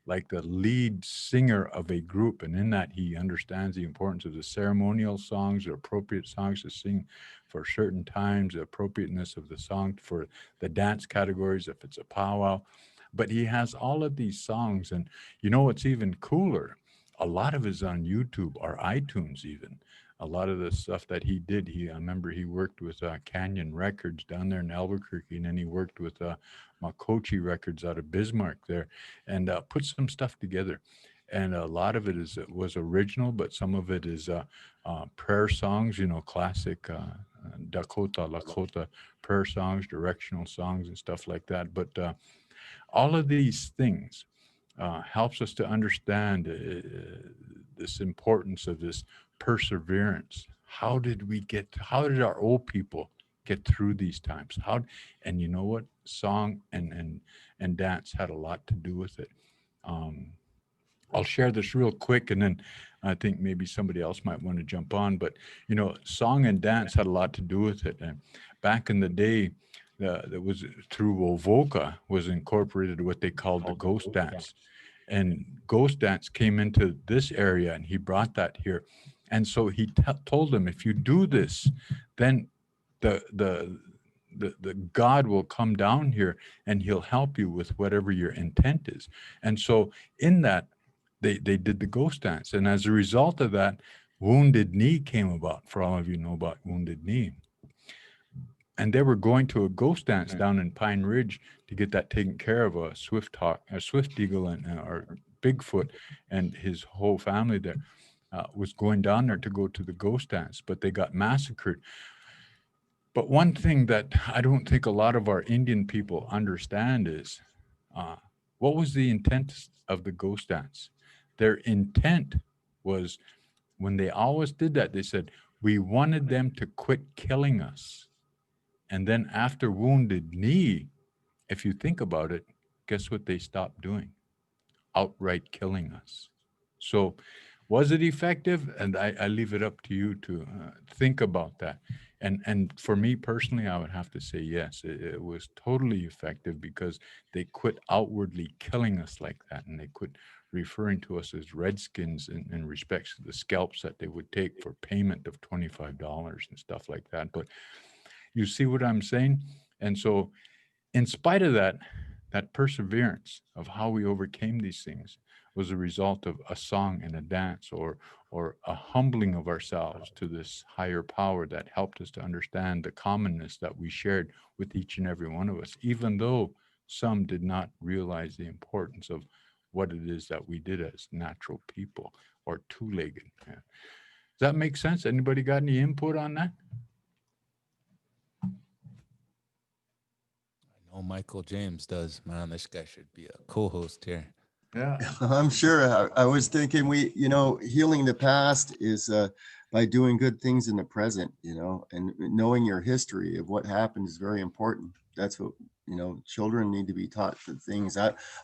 like the lead singer of a group. And in that, he understands the importance of the ceremonial songs, the appropriate songs to sing for certain times, the appropriateness of the song for the dance categories, if it's a powwow. But he has all of these songs. And you know what's even cooler? A lot of it is on YouTube or iTunes even. A lot of the stuff that he did, I remember he worked with Canyon Records down there in Albuquerque, and then he worked with Makochi Records out of Bismarck there, and put some stuff together. And a lot of it was original, but some of it is prayer songs, classic Dakota, Lakota prayer songs, directional songs, and stuff like that. But all of these things helps us to understand this importance of this perseverance. How did our old people get through these times? And you know what? Song and dance had a lot to do with it. I'll share this real quick, and then I think maybe somebody else might want to jump on. But song and dance had a lot to do with it. And back in the day, that was through Wovoka was incorporated what they called the ghost dance. And ghost dance came into this area, and he brought that here. And so he told them, if you do this, then the God will come down here and he'll help you with whatever your intent is. And so in that, they did the ghost dance. And as a result of that, Wounded Knee came about, for all of you know about Wounded Knee. And they were going to a ghost dance down in Pine Ridge to get that taken care of. A Swift Eagle or Bigfoot and his whole family there was going down there to go to the ghost dance, but they got massacred. But one thing that I don't think a lot of our Indian people understand is what was the intent of the ghost dance? Their intent was, when they always did that, they said, we wanted them to quit killing us. And then after Wounded Knee, if you think about it, guess what they stopped doing? Outright killing us. So was it effective? And I leave it up to you to think about that. And for me personally, I would have to say yes, it was totally effective, because they quit outwardly killing us like that, and they quit referring to us as redskins in respects to the scalps that they would take for payment of $25 and stuff like that. But you see what I'm saying? And so in spite of that perseverance of how we overcame these things was a result of a song and a dance, or a humbling of ourselves to this higher power that helped us to understand the commonness that we shared with each and every one of us, even though some did not realize the importance of what it is that we did as natural people, or two-legged. Yeah. Does that make sense? Anybody got any input on that? Oh, Michael James does. Man, this guy should be a co-host here. Yeah. I'm sure. I was thinking healing the past is by doing good things in the present, and knowing your history of what happened is very important. That's what, children need to be taught the things.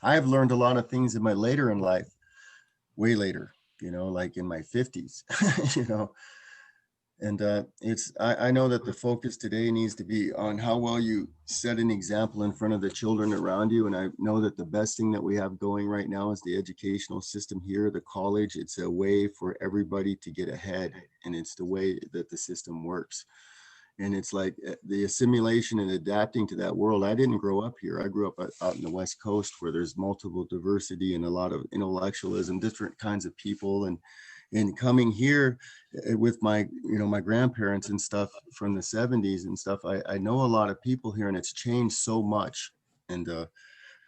I've learned a lot of things in my later in life, way later, like in my 50s, and I know that the focus today needs to be on how well you set an example in front of the children around you. And I know that the best thing that we have going right now is the educational system here, the college. It's a way for everybody to get ahead, and it's the way that the system works. And it's like the assimilation and adapting to that world. I didn't grow up here. I grew up out in the West Coast, where there's multiple diversity and a lot of intellectualism, different kinds of people. And coming here with my grandparents and stuff from the 70s and stuff, I know a lot of people here, and it's changed so much. And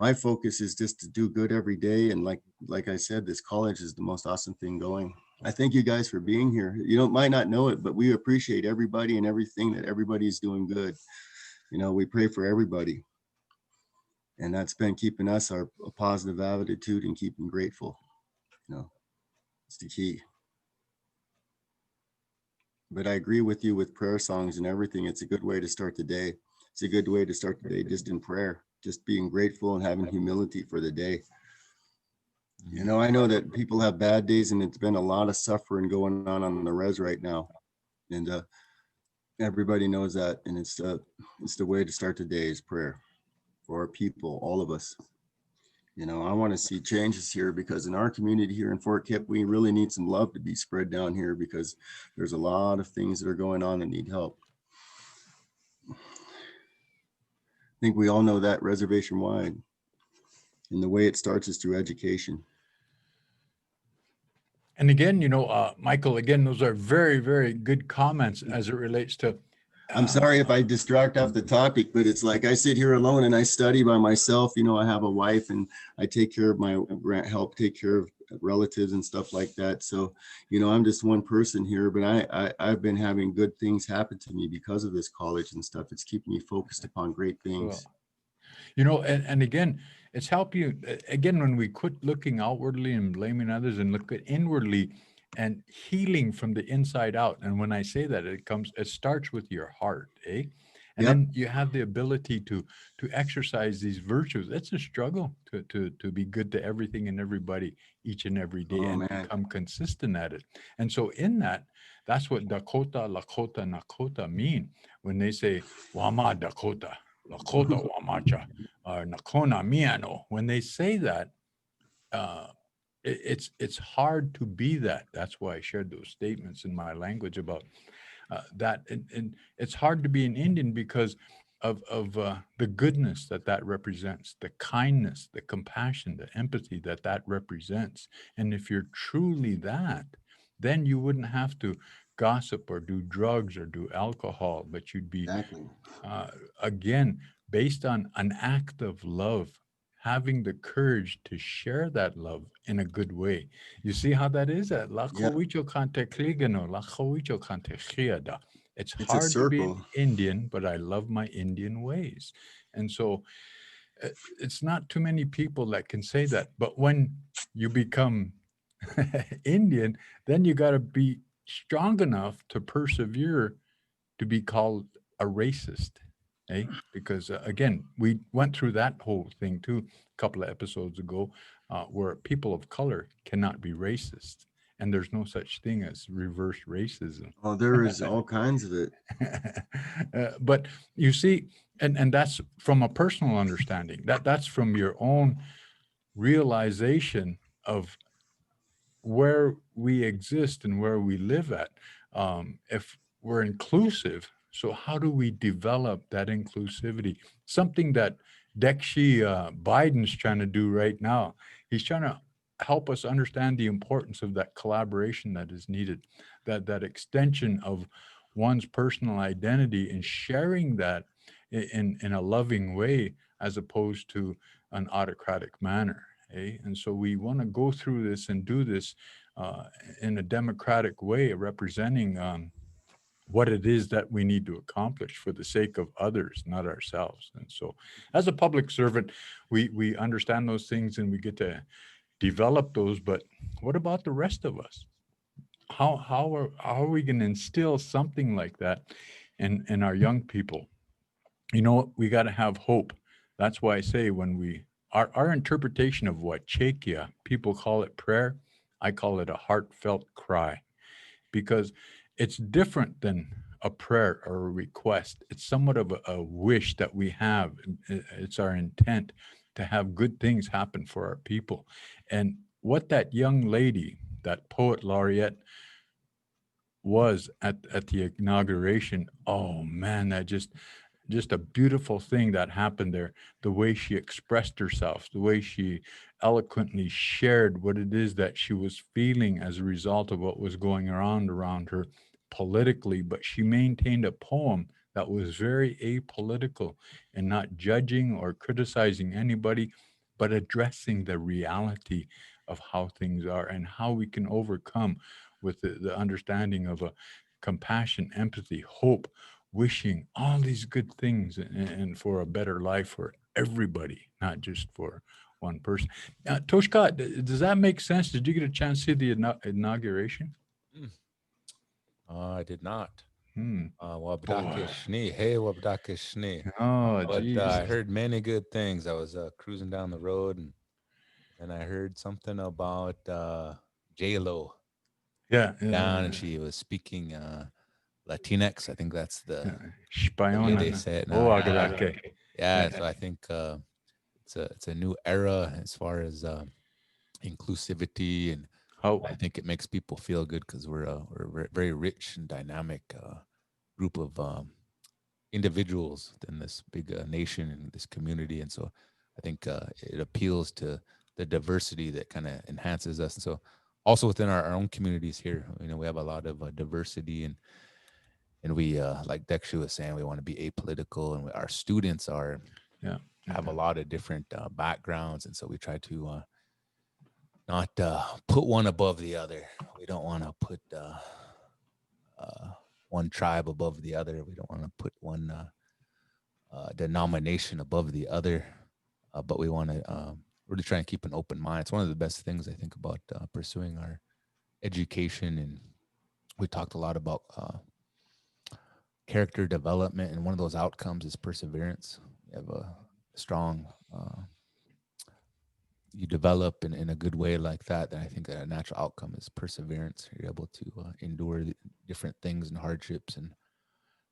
my focus is just to do good every day. And like I said, this college is the most awesome thing going. I thank you guys for being here. You might not know it, but we appreciate everybody and everything that everybody's doing good. We pray for everybody. And that's been keeping us a positive attitude and keeping grateful. It's the key. But I agree with you with prayer songs and everything. It's a good way to start the day. It's a good way to start the day just in prayer, just being grateful and having humility for the day. I know that people have bad days, and it's been a lot of suffering going on the res right now. And everybody knows that. And it's the way to start the day is prayer for our people, all of us. I want to see changes here, because in our community here in Fort Kip, we really need some love to be spread down here, because there's a lot of things that are going on that need help. I think we all know that reservation wide. And the way it starts is through education. And again, Michael, again, those are very, very good comments as it relates to. I'm sorry if I distract off the topic, but it's like I sit here alone and I study by myself. I have a wife and I take care of help take care of relatives and stuff like that. So, I'm just one person here, but I've been having good things happen to me because of this college and stuff. It's keeping me focused upon great things. And again, it's helped you, again, when we quit looking outwardly and blaming others and look at inwardly and healing from the inside out. And when I say that, it starts with your heart, eh? And then you have the ability to exercise these virtues. It's a struggle to be good to everything and everybody each and every day become consistent at it. And so in that's what Dakota, Lakota, Nakota mean when they say Wama Dakota, Lakota Wamacha, or Nakona Miano. When they say that, it's hard to be that. That's why I shared those statements in my language about that. And it's hard to be an Indian because of the goodness that represents, the kindness, the compassion, the empathy that represents. And if you're truly that, then you wouldn't have to gossip or do drugs or do alcohol, but you'd be, again, based on an act of love, having the courage to share that love in a good way. You see how that is? It's hard to be an Indian, but I love my Indian ways. And so it's not too many people that can say that. But when you become Indian, then you got to be strong enough to persevere to be called a racist. Because again, we went through that whole thing too a couple of episodes ago, where people of color cannot be racist, and there's no such thing as reverse racism. Oh, there is all kinds of it. But you see, and that's from a personal understanding. That's from your own realization of where we exist and where we live at. If we're inclusive, so how do we develop that inclusivity? Something that Dekshi Biden's trying to do right now. He's trying to help us understand the importance of that collaboration that is needed, that extension of one's personal identity and sharing that in a loving way, as opposed to an autocratic manner. And so we want to go through this and do this in a democratic way, representing what it is that we need to accomplish for the sake of others, not ourselves. And so as a public servant, we understand those things and we get to develop those. But what about the rest of us? How are we going to instill something like that in our young people? We got to have hope. That's why I say when our interpretation of what Chekia, people call it prayer, I call it a heartfelt cry, because it's different than a prayer or a request. It's somewhat of a wish that we have. It's our intent to have good things happen for our people. And what that young lady, that poet laureate, was at the inauguration, oh man, that just a beautiful thing that happened there. The way she expressed herself, the way she eloquently shared what it is that she was feeling as a result of what was going around her politically, but she maintained a poem that was very apolitical and not judging or criticizing anybody, but addressing the reality of how things are and how we can overcome with the understanding of a compassion, empathy, hope, wishing all these good things and for a better life for everybody, not just for one person. Toshka, does that make sense? Did you get a chance to see the inauguration? Mm. I did not. Hmm. Wabdake Shni. Hey, Wabdake Shni. Oh, But geez. I heard many good things. I was cruising down the road and I heard something about J-Lo Yeah. down and she was speaking Latinx. I think that's the way Spionana. they say it Oh, now. Agradake. Yeah, so I think it's a new era as far as inclusivity, and How? I think it makes people feel good because we're a very rich and dynamic group of individuals in this big nation and this community, and so I think it appeals to the diversity that kind of enhances us. And so also within our own communities here, we have a lot of diversity, and we like Dekshu was saying, we want to be apolitical, and our students Yeah. have a lot of different backgrounds, and so we try to not put one above the other. We don't want to put one tribe above the other. We don't want to put one denomination above the other, but we want to really try and keep an open mind. It's one of the best things I think about pursuing our education, and we talked a lot about character development, and one of those outcomes is perseverance. You have a strong you develop in a good way like that, then I think that a natural outcome is perseverance. You're able to endure different things and hardships, and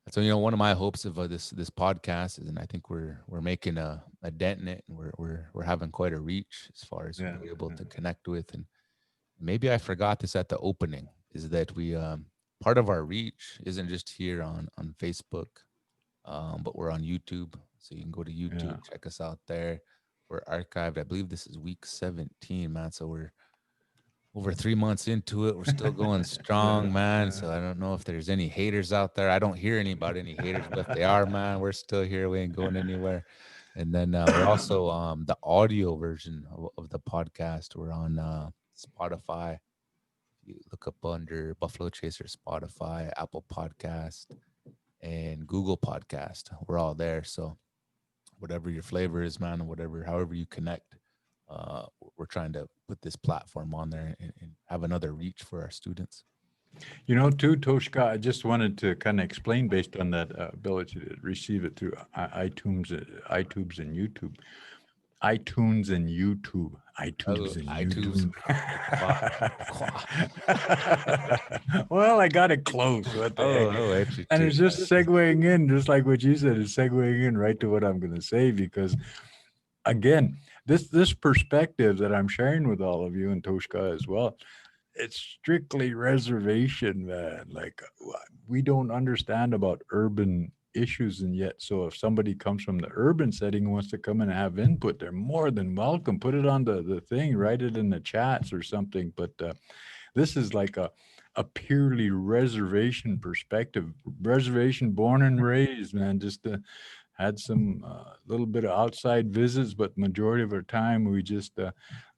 so one of my hopes of this podcast is, and I think we're making a dent in it, and we're having quite a reach as far as we're able to connect with. And maybe I forgot this at the opening, is that we part of our reach isn't just here on Facebook, but we're on YouTube, so you can go to YouTube, check us out there. We're archived. I believe this is week 17, man. So we're over 3 months into it. We're still going strong, man. So I don't know if there's any haters out there. I don't hear any haters, but if they are, man, we're still here. We ain't going anywhere. And then we're also the audio version of the podcast. We're on Spotify. You look up under Buffalo Chaser, Spotify, Apple Podcast, and Google Podcast. We're all there. So whatever your flavor is, man, however you connect, we're trying to put this platform on there and have another reach for our students. Too, Toshka, I just wanted to kind of explain based on that ability to receive it through iTunes and YouTube. iTunes and YouTube. Well, I got it close. What the heck? And it's just segueing in, just like what you said, it's segueing in right to what I'm going to say, because again, this perspective that I'm sharing with all of you and Toshka as well, it's strictly reservation, man. Like, we don't understand about urban issues, and yet, so if somebody comes from the urban setting and wants to come and have input, they're more than welcome. Put it on the thing, write it in the chats or something. But this is like a purely reservation perspective, reservation born and raised, man. Just had some little bit of outside visits, but majority of our time we just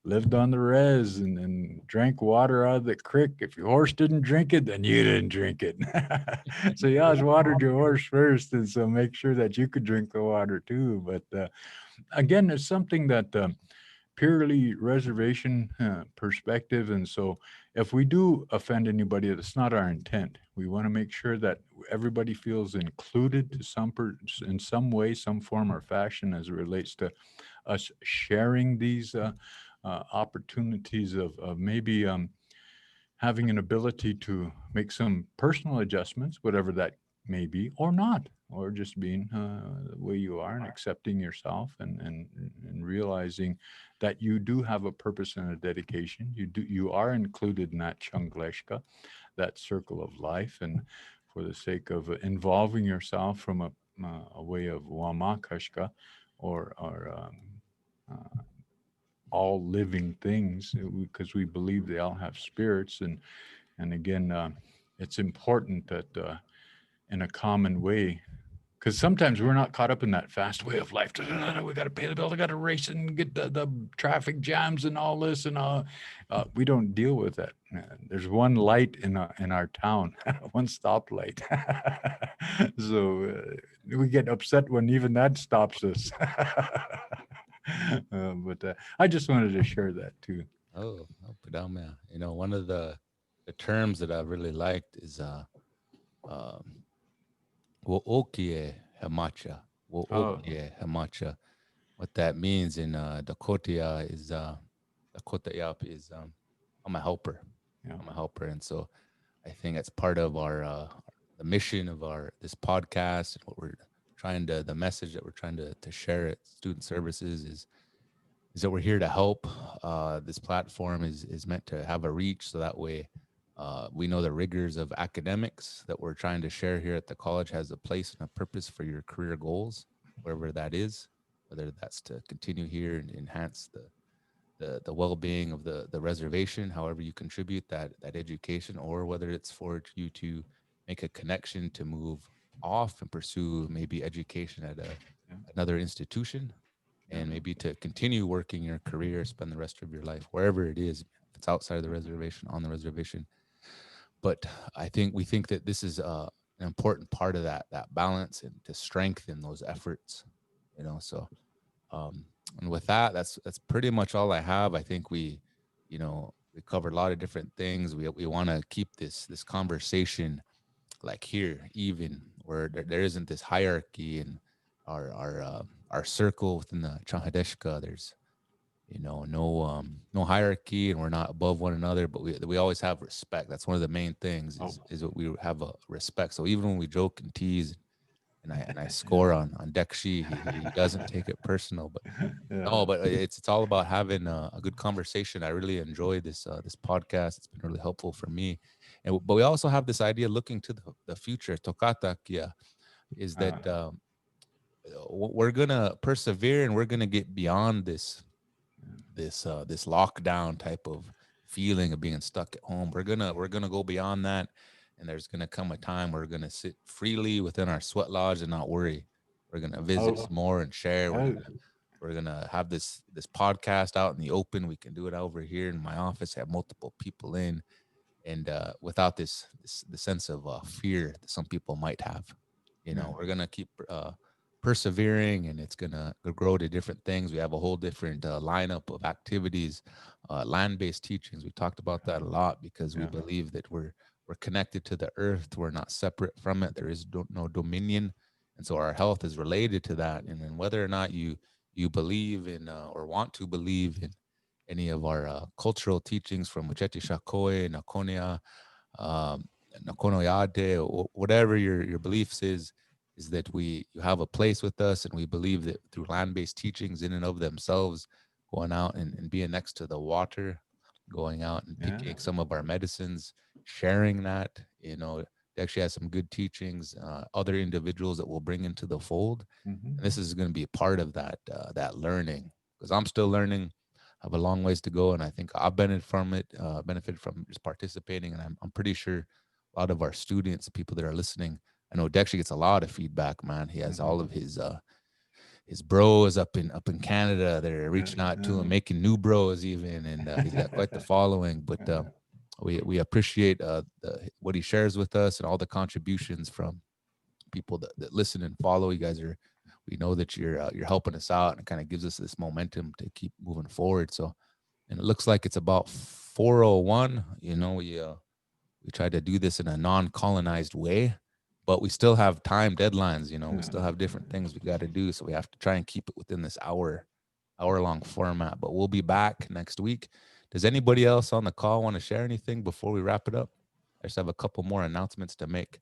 lived on the res and drank water out of the creek. If your horse didn't drink it, then you didn't drink it. So you always watered your horse first, and so make sure that you could drink the water too. But again, it's something that purely reservation perspective. And so if we do offend anybody, that's not our intent. We want to make sure that everybody feels included to in some way, some form or fashion, as it relates to us sharing these opportunities of maybe having an ability to make some personal adjustments, whatever that may be, or not, or just being the way you are and accepting yourself and realizing that you do have a purpose and a dedication. You are included in that Changleshka, that circle of life, and for the sake of involving yourself from a way of Wamakashka, or all living things, because we believe they all have spirits, and again, it's important that in a common way, Because sometimes we're not caught up in that fast way of life. We got to pay the bill. I got to race and get the traffic jams and all this. And we don't deal with that. There's one light in our town, one stoplight. So we get upset when even that stops us. But I just wanted to share that too. Oh, Padama. You know, one of the terms that I really liked is Wo'okie Hamacha. Wo'okie Hamacha. What that means in Dakota is Dakota Yap is I'm a helper. Yeah. I'm a helper, and so I think it's part of our the mission of this podcast and what we're trying to the message that we're trying to share at Student Services is that we're here to help. This platform is meant to have a reach, so that way we know the rigors of academics that we're trying to share here at the college has a place and a purpose for your career goals, wherever that is, whether that's to continue here and enhance the well-being of the reservation, however you contribute that education, or whether it's for you to make a connection to move off and pursue maybe education at another institution, and maybe to continue working your career, spend the rest of your life wherever it is, if it's outside of the reservation, on the reservation. But we think that this is an important part of that balance and to strengthen those efforts, you know. So and with that, that's pretty much all I have. I think we covered a lot of different things. We want to keep this conversation like here, even where there isn't this hierarchy in our circle within the Chanhadeshka. There's no hierarchy, and we're not above one another, but we always have respect. That's one of the main things is that we have a respect. So even when we joke and tease and I score on Dekshi, he doesn't take it personal, but no, but it's all about having a good conversation. I really enjoy this podcast. It's been really helpful for me. But we also have this idea looking to the future. Tokata Kia is that we're gonna persevere and we're gonna get beyond this lockdown type of feeling of being stuck at home. We're gonna go beyond that, and there's gonna come a time we're gonna sit freely within our sweat lodge and not worry. We're gonna visit some more and share. We're gonna have this podcast out in the open. We can do it over here in my office, have multiple people in, and without the sense of fear that some people might have. We're gonna keep persevering, and it's gonna grow to different things. We have a whole different lineup of activities, land-based teachings. We talked about that a lot because we believe that we're connected to the earth. We're not separate from it. There is no dominion, and so our health is related to that. And then whether or not you believe in or want to believe in any of our cultural teachings from Mucheti Shakoe, Nakonia, Nakonoyade, or whatever your beliefs is that you have a place with us, and we believe that through land-based teachings in and of themselves, going out and being next to the water, going out and picking some of our medicines, sharing that, they actually has some good teachings, other individuals that we'll bring into the fold. And this is going to be a part of that learning, because I'm still learning. I have a long ways to go, and I think I'll benefit from just participating. And I'm pretty sure a lot of our students, people that are listening, I know Dexter gets a lot of feedback, man. He has all of his bros up in Canada. They're reaching out to him, making new bros even, and he's got quite the following. But we appreciate what he shares with us and all the contributions from people that listen and follow. You guys we know that you're helping us out, and it kind of gives us this momentum to keep moving forward. So, and it looks like it's about 4:01. We try to do this in a non-colonized way, but we still have time deadlines. We still have different things we got to do, so we have to try and keep it within this hour-long format. But we'll be back next week. Does anybody else on the call want to share anything before we wrap it up? I just have a couple more announcements to make.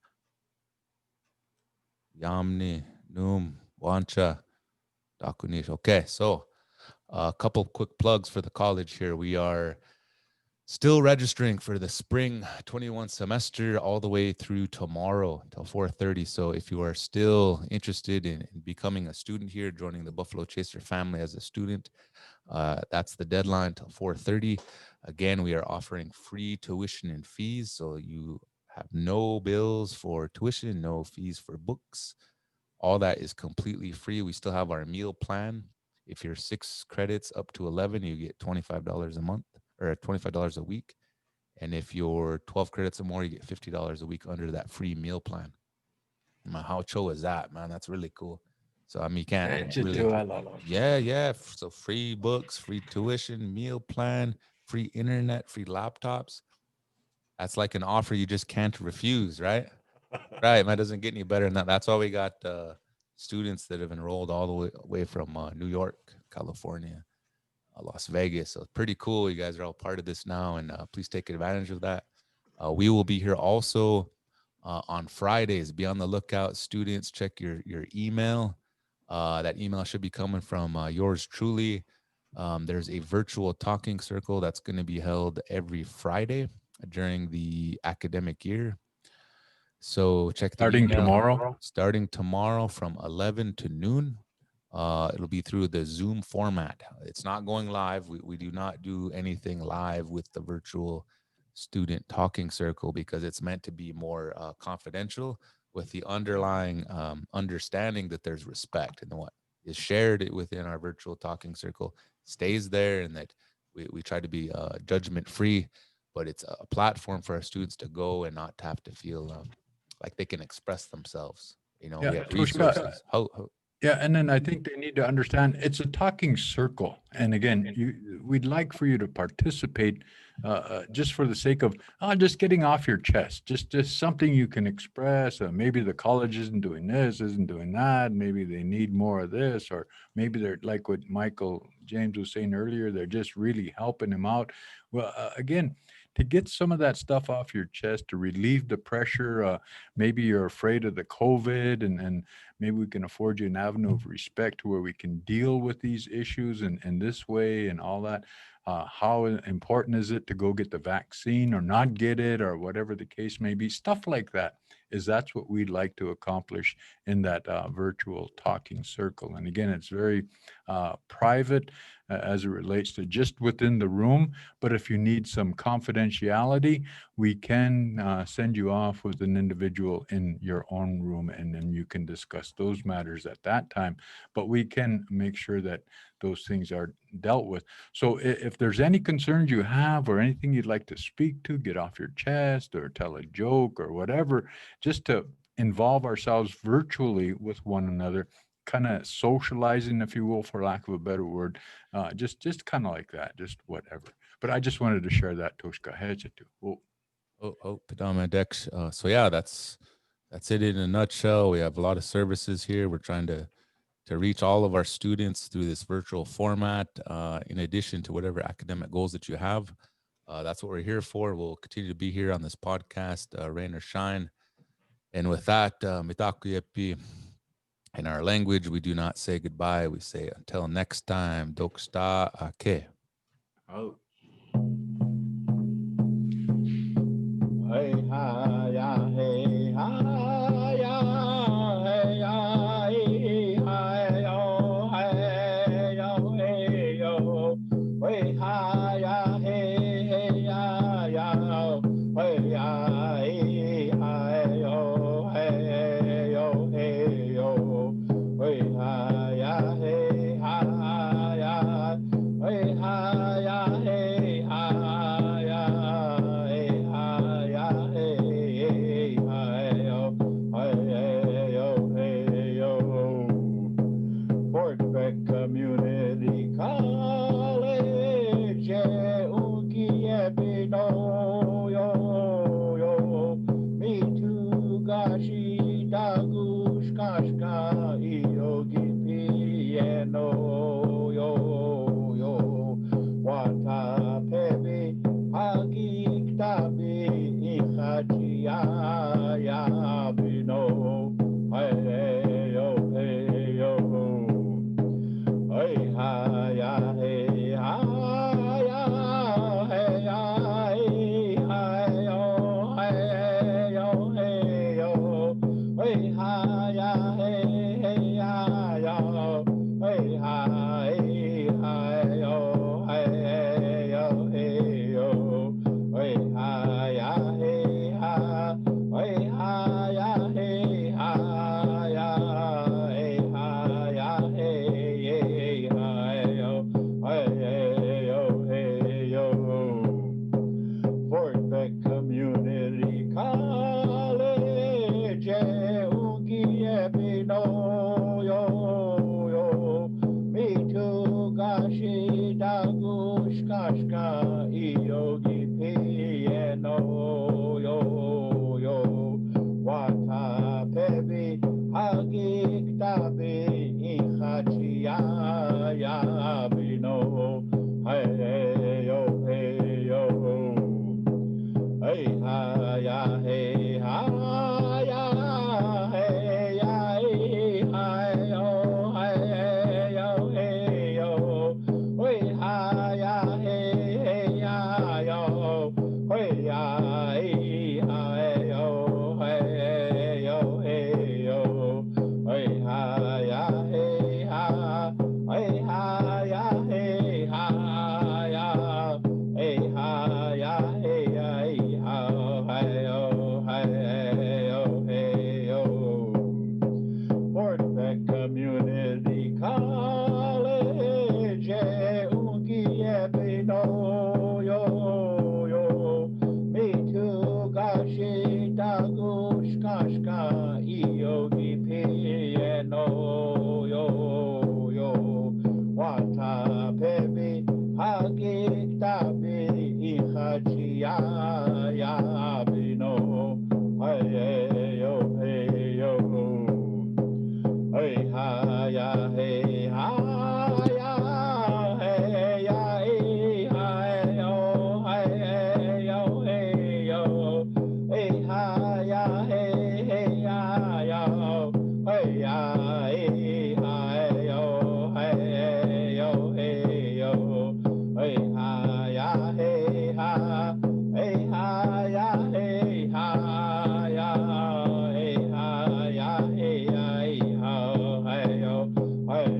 Yamni, Noom, Wancha, Dakunish. Okay, so a couple quick plugs for the college here. We are still registering for the spring 21 semester all the way through tomorrow until 4:30. So if you are still interested in becoming a student here, joining the Buffalo Chaser family as a student, that's the deadline till 4:30. Again, we are offering free tuition and fees. So you have no bills for tuition, no fees for books. All that is completely free. We still have our meal plan. If you're 6 credits up to 11, you get $25 a month or $25 a week. And if you're 12 credits or more, you get $50 a week under that free meal plan. Man, how chill is that, man? That's really cool. So I mean, you can't really, yeah. So free books, free tuition, meal plan, free internet, free laptops. That's like an offer you just can't refuse, right? Right, man. Doesn't get any better than that. That's why we got students that have enrolled all the way from New York, California, Las Vegas. So pretty cool. You guys are all part of this now, and please take advantage of that. We will be here also on Fridays. Be on the lookout, students. Check your email. That email should be coming from yours truly. There's a virtual talking circle that's going to be held every Friday during the academic year. So check the Starting email. tomorrow? Starting tomorrow from 11 to noon. It'll be through the Zoom format. It's not going live. We do not do anything live with the virtual student talking circle because it's meant to be more confidential with the underlying understanding that there's respect, and what is shared within our virtual talking circle stays there, and that we try to be judgment free, but it's a platform for our students to go and not have to feel like they can express themselves. You know, we have resources. Yeah, and then I think they need to understand it's a talking circle. And again, we'd like for you to participate just for the sake of just getting off your chest, just something you can express. Maybe the college isn't doing this, isn't doing that. Maybe they need more of this, or maybe they're like what Michael James was saying earlier, they're just really helping him out. Well, again, to get some of that stuff off your chest, to relieve the pressure. Maybe you're afraid of the COVID, and maybe we can afford you an avenue of respect where we can deal with these issues in this way and all that. How important is it to go get the vaccine or not get it, or whatever the case may be? Stuff like that. That's what we'd like to accomplish in that virtual talking circle. And again, it's very private as it relates to just within the room. But if you need some confidentiality, we can send you off with an individual in your own room, and then you can discuss those matters at that time. But we can make sure that those things are dealt with. So if there's any concerns you have or anything you'd like to speak to, get off your chest or tell a joke or whatever, just to involve ourselves virtually with one another, kind of socializing, if you will, for lack of a better word, just kind of like that, just whatever. But I just wanted to share that, Toshka. Padama Dex. So yeah, that's it in a nutshell. We have a lot of services here. We're trying to reach all of our students through this virtual format, in addition to whatever academic goals that you have. That's what we're here for. We'll continue to be here on this podcast, rain or shine. And with that, mitakuyepi, in our language, we do not say goodbye. We say until next time, doksta ake. Oh. Hey ha ya hey ha ya hey ya hey yo hey yo hey yo hey ha ya hey ya ya hey ya hey yo hey yo hey yo hey ha ya hey ha ya hey ha ya hey ha ya hey ha ya hey Hagiktabe Ichachia Yabino. Hey yo, hey yo. Hey ha ya, hey ha ya, hey ya, hey ha yo, hey yo, hey yo. Hey ha ya, hey ya yo. Hey ya, hey ha yo, hey yo, hey yo. Hey ha ya, hey ha, hey ha ya, hey ha ya. Hey ha ya, hey ya, hey ha, hey yo, hey yo, hey yo. Fort Peck Community College, Ungiepino, yo, yo. Me too, gashi, dagush, kashka, iogi, piano, yo, yo. Wata, pepe, hagik, tabi, ichachi, ya, bino. Hey, yo, hey, yo. Hey ha ya, hey ha ya, hey ya, hey ha yo, hey yo, hey yo. Hey ha ya, hey ya yo, hey ya, hey ha yo, hey yo, hey yo. Hey ha ya, hey ha, hey ha ya, hey ha ya, hey ha ya, hey ya, hey ha, hey yo, hey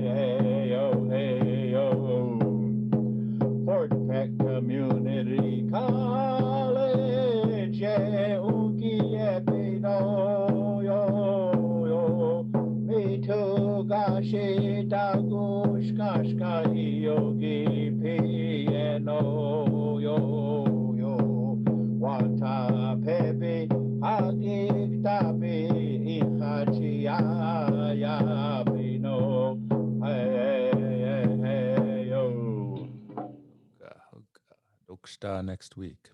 yo, hey yo. Fort Peck Community College, Ungiepino, yo, yo. Me too, gashi, dagush, kashka, yogi, piano, yo, yo. Wata, pepe, hagik, tabi, ichachi, ya, bino. Hey, yo. Hoka. Doksta next week.